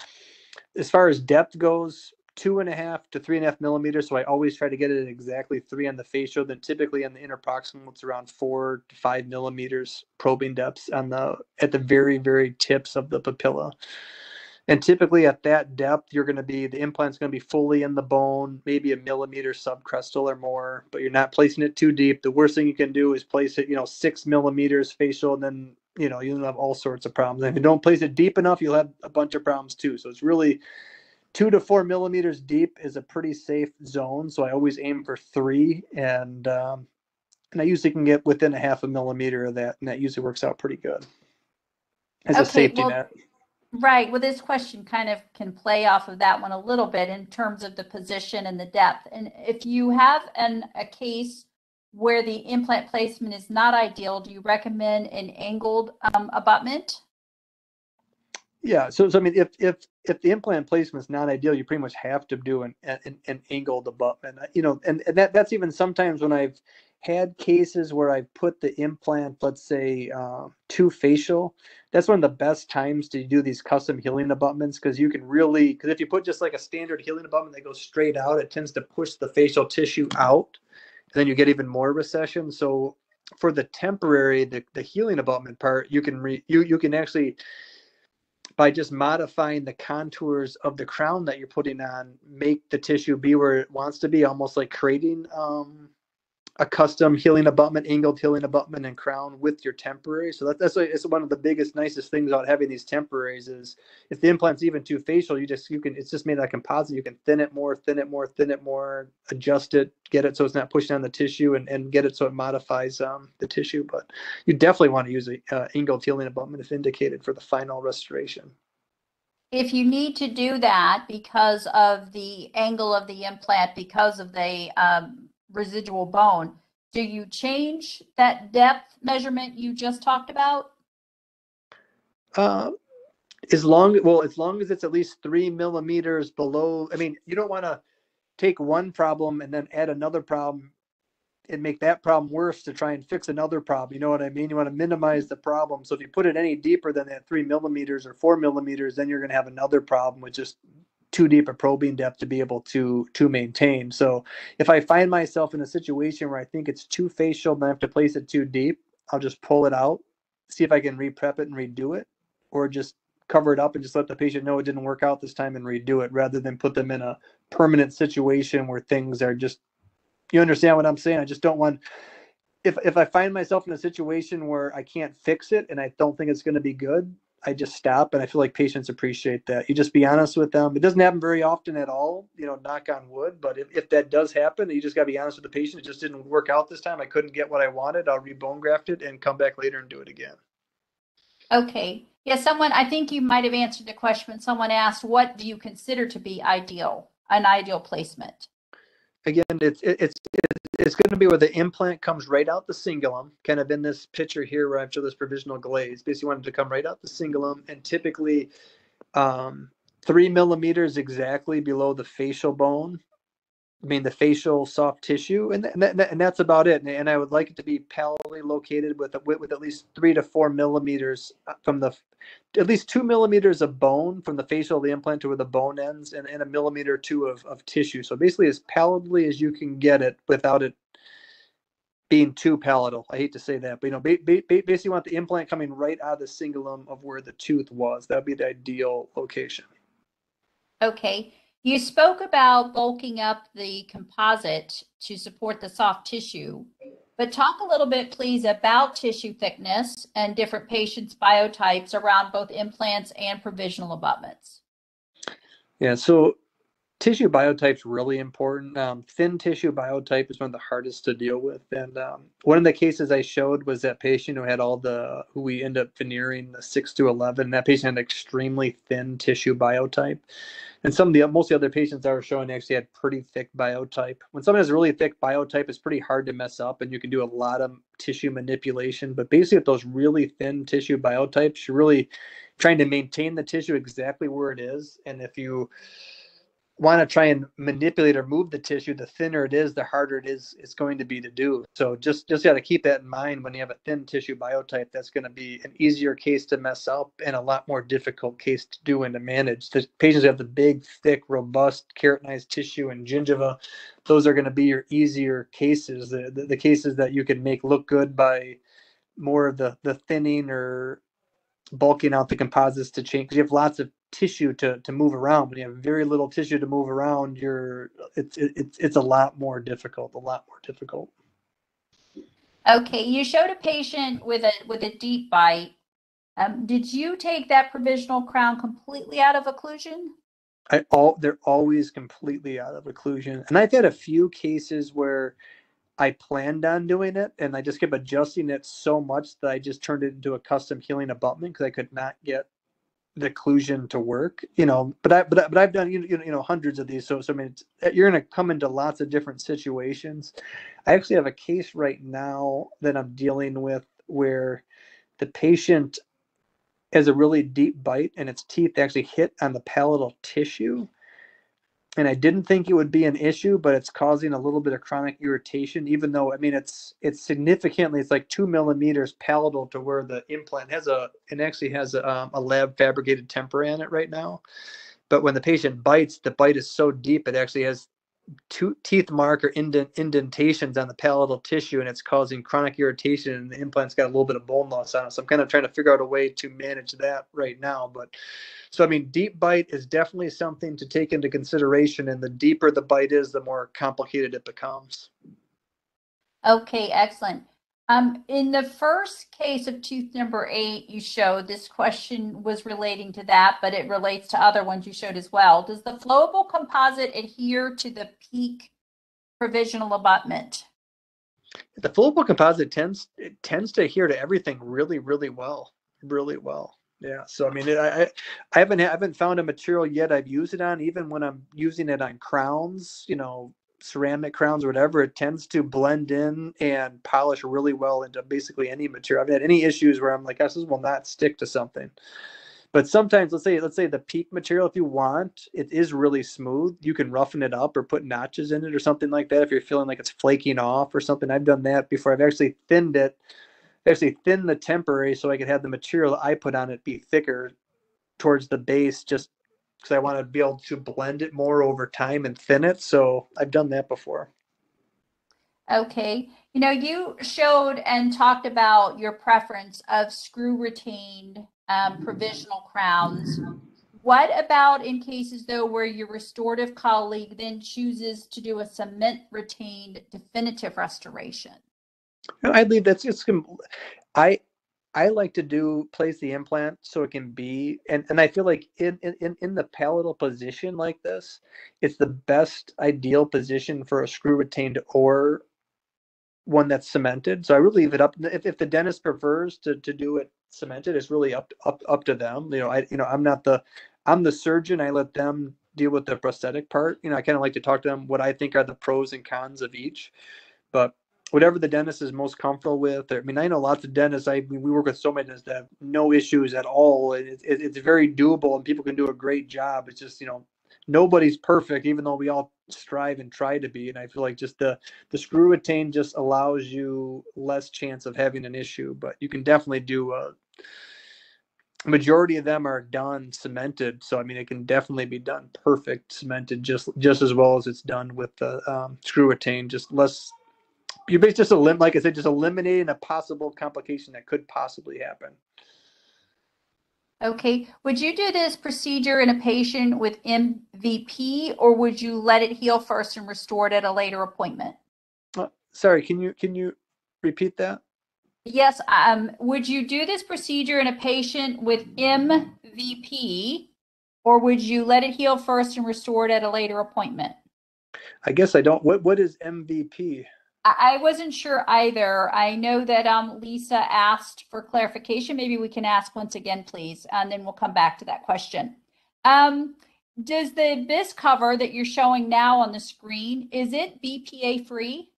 as far as depth goes, 2.5 to 3.5 millimeters. So I always try to get it at exactly 3 on the facial. Then typically on the interproximal, it's around 4 to 5 millimeters probing depths at the very, very tips of the papilla. And typically at that depth, the implant's going to be fully in the bone, maybe a millimeter subcrestal or more, but you're not placing it too deep. The worst thing you can do is place it, 6 millimeters facial, and then, you'll have all sorts of problems. And if you don't place it deep enough, you'll have a bunch of problems too. So it's really 2 to 4 millimeters deep is a pretty safe zone. So I always aim for 3, and I usually can get within a half a millimeter of that, and that usually works out pretty good as a safety net. Right. Well, this question kind of can play off of that one a little bit in terms of the position and the depth. And if you have a case where the implant placement is not ideal, do you recommend an angled abutment? Yeah. So I mean, if the implant placement is not ideal, you pretty much have to do an angled abutment. And that's even sometimes when I've had cases where I've put the implant, let's say, to facial. That's one of the best times to do these custom healing abutments, because if you put just like a standard healing abutment that goes straight out, it tends to push the facial tissue out, and then you get even more recession. So for the temporary, the healing abutment part, you can actually, by just modifying the contours of the crown that you're putting on, make the tissue be where it wants to be, almost like creating a custom healing abutment, angled healing abutment and crown with your temporary. So it's one of the biggest, nicest things about having these temporaries is if the implant's even too facial, it's just made like composite. You can thin it more, adjust it, get it so it's not pushing on the tissue, and get it so it modifies the tissue. But you definitely want to use a angled healing abutment if indicated for the final restoration. If you need to do that because of the angle of the implant, because of the residual bone, do you change that depth measurement you just talked about? As long as it's at least 3 millimeters below. I mean, you don't want to take one problem and then add another problem and make that problem worse to try and fix another problem. You know what I mean? You want to minimize the problem. So if you put it any deeper than that 3 millimeters or 4 millimeters, then you're going to have another problem with just too deep a probing depth to be able to maintain. So if I find myself in a situation where I think it's too facial and I have to place it too deep, I'll just pull it out, see if I can re-prep it and redo it, or just cover it up and just let the patient know it didn't work out this time and redo it, rather than put them in a permanent situation where things are just, you understand what I'm saying? I just don't want, if I find myself in a situation where I can't fix it and I don't think it's going to be good, I just stop. And I feel like patients appreciate that. You just be honest with them. It doesn't happen very often at all, you know, knock on wood. But if that does happen, you just got to be honest with the patient. It just didn't work out this time. I couldn't get what I wanted. I'll re-bone graft it and come back later and do it again. Okay. Yeah, I think you might have answered the question when someone asked, what do you consider to be an ideal placement? Again, it's going to be where the implant comes right out the cingulum, kind of in this picture here where I show this provisional glaze. Basically, wanted to come right out the cingulum, and typically 3 millimeters exactly below the facial bone. I mean, the facial soft tissue, and that's about it. And I would like it to be palatally located with at least 3 to 4 millimeters from at least 2 millimeters of bone from the facial of the implant to where the bone ends, and a millimeter or two of tissue. So basically, as palatally as you can get it without it being too palatal. I hate to say that, but you know, basically, you want the implant coming right out of the cingulum of where the tooth was. That would be the ideal location. Okay. You spoke about bulking up the composite to support the soft tissue, but talk a little bit, please, about tissue thickness and different patients' biotypes around both implants and provisional abutments. Yeah, so tissue biotype is really important. Thin tissue biotype is one of the hardest to deal with. And one of the cases I showed was that patient who had who we end up veneering the 6 to 11. That patient had extremely thin tissue biotype. And most of the other patients I was showing actually had pretty thick biotype. When someone has a really thick biotype, it's pretty hard to mess up, and you can do a lot of tissue manipulation. But basically, with those really thin tissue biotypes, you're really trying to maintain the tissue exactly where it is. And if you want to try and manipulate or move the tissue, the thinner it is, the harder it's going to be to do. So just got to keep that in mind when you have a thin tissue biotype. That's going to be an easier case to mess up and a lot more difficult case to do and to manage. The patients who have the big, thick, robust keratinized tissue and gingiva, those are going to be your easier cases, the cases that you can make look good by more of the thinning or bulking out the composites to change, because you have lots of tissue to move around. When you have very little tissue to move around, it's a lot more difficult. Okay, you showed a patient with a deep bite. Did you take that provisional crown completely out of occlusion? They're always completely out of occlusion, and I've had a few cases where I planned on doing it, and I just kept adjusting it so much that I just turned it into a custom healing abutment because I could not get the occlusion to work. You know, but I've done hundreds of these. So I mean, you're going to come into lots of different situations. I actually have a case right now that I'm dealing with where the patient has a really deep bite, and its teeth actually hit on the palatal tissue. And I didn't think it would be an issue, but it's causing a little bit of chronic irritation, even though, I mean, it's significantly, it's like 2 millimeters palatal to where the implant has a lab fabricated tempera in it right now. But when the patient bites, the bite is so deep, it actually has teeth mark or indentations on the palatal tissue, and it's causing chronic irritation, and the implant's got a little bit of bone loss on it. So I'm kind of trying to figure out a way to manage that right now. But so, I mean, deep bite is definitely something to take into consideration, and the deeper the bite is, the more complicated it becomes. Okay, excellent. In the first case of tooth number 8, you showed, this question was relating to that, but it relates to other ones you showed as well. Does the flowable composite adhere to the peak provisional abutment? The flowable composite tends to adhere to everything really, really well. Yeah. So, I mean, I haven't found a material yet I've used it on, even when I'm using it on crowns, ceramic crowns or whatever, it tends to blend in and polish really well into basically any material. I've had any issues where I'm like, this will not stick to something. But sometimes, let's say the PEEK material, if you want, it is really smooth. You can roughen it up or put notches in it or something like that if you're feeling like it's flaking off or something. I've done that before. I've actually thinned it, actually thinned the temporary so I could have the material I put on it be thicker towards the base, just because I want to be able to blend it more over time and thin it. So I've done that before. Okay. You know, you showed and talked about your preference of screw retained provisional crowns. What about in cases though where your restorative colleague then chooses to do a cement retained definitive restoration? I believe that's it's. I like to place the implant so it can be, and I feel like in the palatal position like this, it's the best ideal position for a screw retained or one that's cemented. So I really leave it up. If the dentist prefers to do it cemented, it's really up to them. I'm the surgeon. I let them deal with the prosthetic part. I kind of like to talk to them what I think are the pros and cons of each, but whatever the dentist is most comfortable with. I mean, I know lots of dentists. We work with so many dentists that have no issues at all. It's very doable, and people can do a great job. It's just nobody's perfect, even though we all strive and try to be. And I feel like just the screw retain just allows you less chance of having an issue. But you can definitely do majority of them are done cemented, so I mean it can definitely be done perfect cemented, just as well as it's done with the screw retain. Just less. You're basically just like I said, just eliminating a possible complication that could possibly happen. Okay. Would you do this procedure in a patient with MVP, or would you let it heal first and restore it at a later appointment? Sorry, can you repeat that? Yes. Would you do this procedure in a patient with MVP, or would you let it heal first and restore it at a later appointment? I guess I don't. What is MVP? I wasn't sure either. I know that Lisa asked for clarification. Maybe we can ask once again, please, and then we'll come back to that question. Does the BIS cover that you're showing now on the screen, is it BPA free?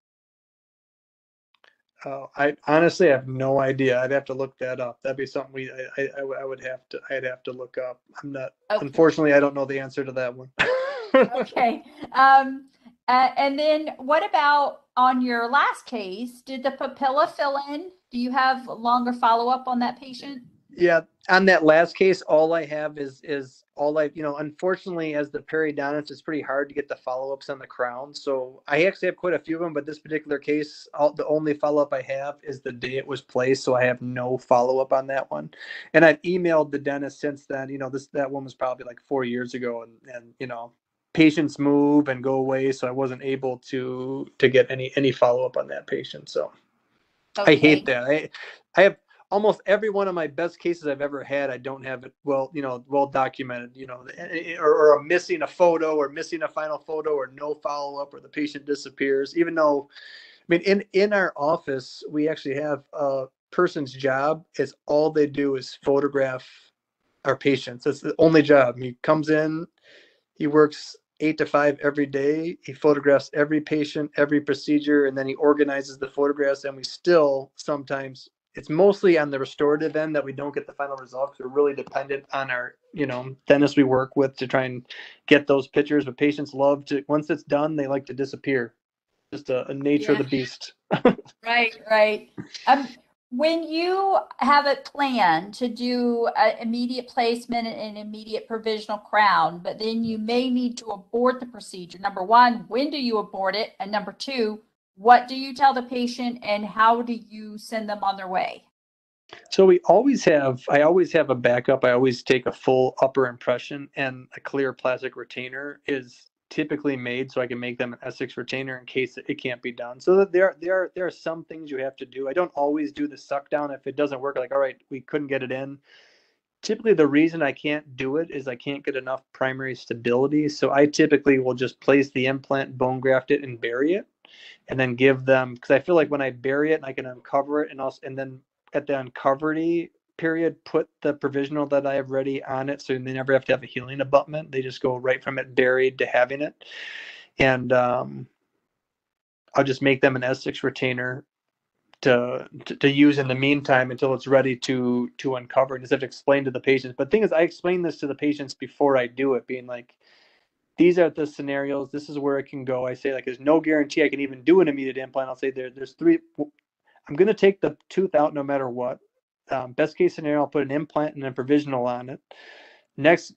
I honestly have no idea. I'd have to look that up. That'd be something I'd have to look up. I'm not. Okay. Unfortunately, I don't know the answer to that one. Okay. And then what about on your last case, did the papilla fill in? Do you have longer follow-up on that patient? Yeah, on that last case, all I have is unfortunately, as the periodontist, it's pretty hard to get the follow-ups on the crown. So I actually have quite a few of them, but this particular case, the only follow-up I have is the day it was placed. So I have no follow-up on that one. And I've emailed the dentist since then. That one was probably like 4 years ago, and patients move and go away, so I wasn't able to get any follow-up on that patient. So okay. I hate that. I have almost every one of my best cases I've ever had. I don't have it well documented, or missing a photo or missing a final photo or no follow-up or the patient disappears. Even though, I mean, in our office, we actually have a person's job is all they do is photograph our patients. That's the only job. He comes in, he works 8 to 5 every day. He photographs every patient, every procedure, and then he organizes the photographs. And we still sometimes, it's mostly on the restorative end that we don't get the final results. We're really dependent on our, dentists we work with to try and get those pictures. But patients love to, once it's done, they like to disappear. Just a nature of the beast. Right. When you have it planned to do an immediate placement and immediate provisional crown, but then you may need to abort the procedure. Number one, when do you abort it? And number two, what do you tell the patient and how do you send them on their way? So I always have a backup. I always take a full upper impression, and a clear plastic retainer is typically made so I can make them an Essex retainer in case it can't be done. So that there are some things you have to do. I don't always do the suck down if it doesn't work. Like, all right, we couldn't get it in. Typically, the reason I can't do it is I can't get enough primary stability. So I typically will just place the implant, bone graft it, and bury it, and then give them, because I feel like when I bury it, I can uncover it, and then at the uncovery period, put the provisional that I have ready on it, so they never have to have a healing abutment. They just go right from it buried to having it. And I'll just make them an Essex retainer to use in the meantime until it's ready to uncover, and just have to explain to the patients. But the thing is, I explain this to the patients before I do it, being like, these are the scenarios, this is where it can go. I say, like, there's no guarantee I can even do an immediate implant. I'll say there's three. I'm going to take the tooth out no matter what. Best case scenario, I'll put an implant and a provisional on it. Next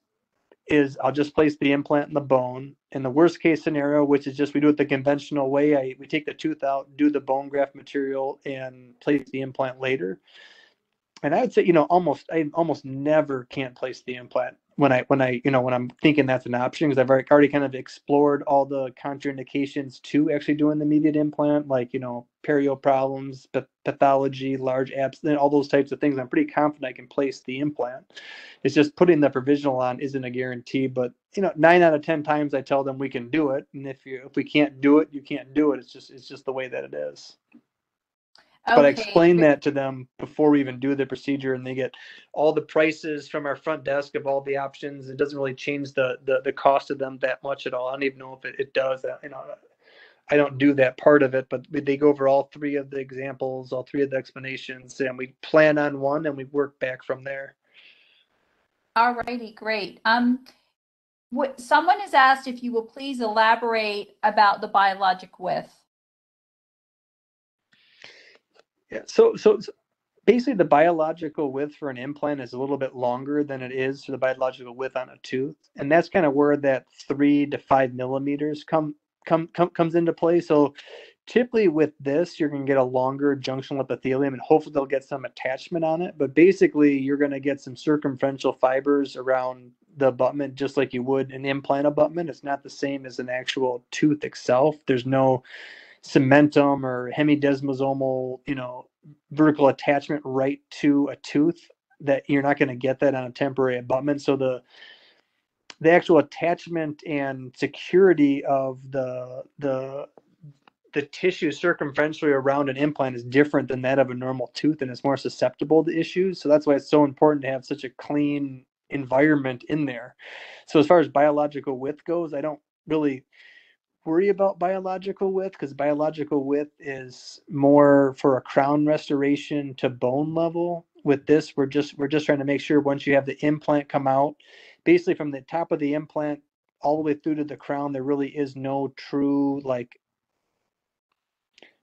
is I'll just place the implant in the bone. In the worst case scenario, which is just we do it the conventional way, we take the tooth out, do the bone graft material, and place the implant later. And I would say, I almost never can't place the implant when I'm thinking that's an option, because I've already kind of explored all the contraindications to actually doing the immediate implant, like, perio problems, pathology, large abscess, all those types of things. I'm pretty confident I can place the implant. It's just putting the provisional on isn't a guarantee, but 9 out of 10 times I tell them we can do it. And if we can't do it, you can't do it. It's just the way that it is. But I explain that to them before we even do the procedure, and they get all the prices from our front desk of all the options. It doesn't really change the cost of them that much at all. I don't even know if it does. I don't do that part of it, but they go over all 3 of the examples, all 3 of the explanations, and we plan on one and we work back from there. All righty, great. Someone has asked if you will please elaborate about the biologic width. Yeah, so basically the biological width for an implant is a little bit longer than it is for the biological width on a tooth, and that's kind of where that 3 to 5 millimeters comes into play. So typically with this, you're going to get a longer junctional epithelium, and hopefully they'll get some attachment on it. But basically, you're going to get some circumferential fibers around the abutment, just like you would an implant abutment. It's not the same as an actual tooth itself. There's no cementum or hemidesmosomal, vertical attachment right to a tooth, that you're not going to get that on a temporary abutment. So the actual attachment and security of the tissue circumferentially around an implant is different than that of a normal tooth, and it's more susceptible to issues. So that's why it's so important to have such a clean environment in there. So as far as biological width goes, I don't really worry about biological width, because biological width is more for a crown restoration to bone level. With this, we're just trying to make sure once you have the implant come out, basically from the top of the implant all the way through to the crown, there really is no true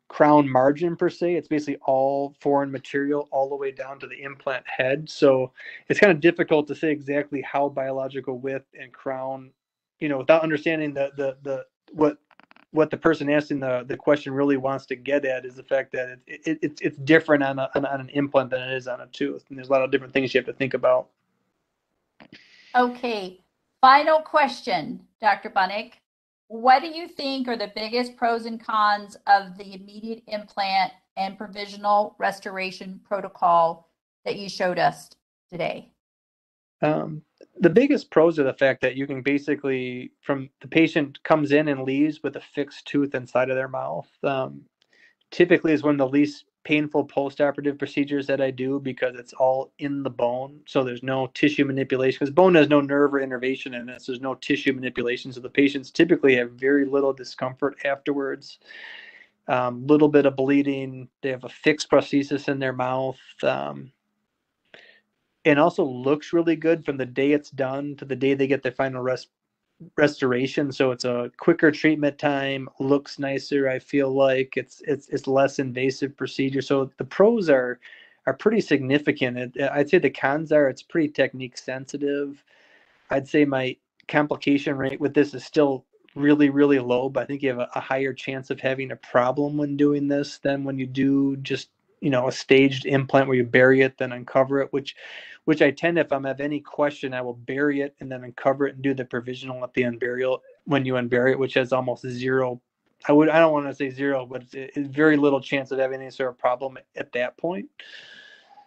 crown margin per se. It's basically all foreign material all the way down to the implant head. So it's kind of difficult to say exactly how biological width and crown, without understanding the what the person asking the question really wants to get at, is the fact that it's different on an implant than it is on a tooth, and there's a lot of different things you have to think about. Okay, final question, Dr. Bunek. What do you think are the biggest pros and cons of the immediate implant and provisional restoration protocol that you showed us today? The biggest pros are the fact that you can basically, from the patient comes in and leaves with a fixed tooth inside of their mouth. Typically is one of the least painful post-operative procedures that I do, because it's all in the bone. So there's no tissue manipulation, because bone has no nerve or innervation in it. So there's no tissue manipulation. So the patients typically have very little discomfort afterwards. Little bit of bleeding. They have a fixed prosthesis in their mouth. And also looks really good from the day it's done to the day they get their final restoration. So it's a quicker treatment time, looks nicer. I feel like it's less invasive procedure. So the pros are pretty significant. I'd say the cons are it's pretty technique sensitive. I'd say my complication rate with this is still really, really low, but I think you have a higher chance of having a problem when doing this than when you do just a staged implant where you bury it then uncover it, which I tend, if I have any question, I will bury it and then uncover it and do the provisional at the unburial when you unbury it, which has almost zero. I don't want to say zero, but it's very little chance of having any sort of problem at that point.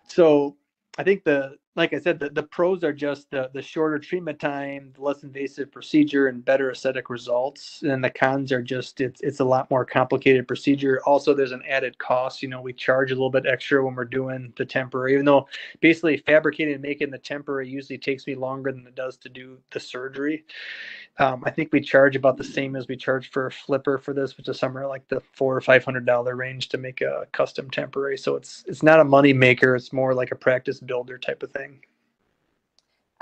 So I think the like I said, the pros are just the shorter treatment time, the less invasive procedure, and better aesthetic results. And the cons are just it's a lot more complicated procedure. Also, there's an added cost. You know, we charge a little bit extra when we're doing the temporary, even though basically fabricating and making the temporary usually takes me longer than it does to do the surgery. I think we charge about the same as we charge for a flipper for this, which is somewhere like the $400 or $500 range to make a custom temporary. So it's not a money maker. It's more like a practice builder type of thing.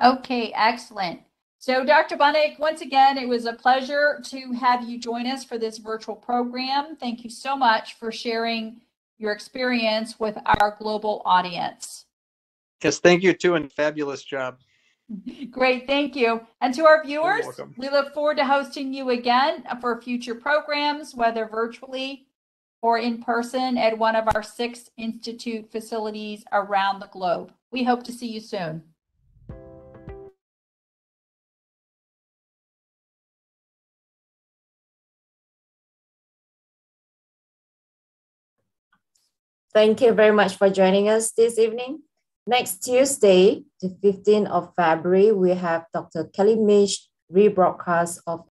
Okay, excellent. So Dr. Bunek, once again, it was a pleasure to have you join us for this virtual program. Thank you so much for sharing your experience with our global audience. Yes, thank you too, and fabulous job. Great, thank you. And to our viewers, we look forward to hosting you again for future programs, whether virtually or in person at one of our 6 Institute facilities around the globe. We hope to see you soon. Thank you very much for joining us this evening. Next Tuesday, the 15th of February, we have Dr. Kelly Mish rebroadcast of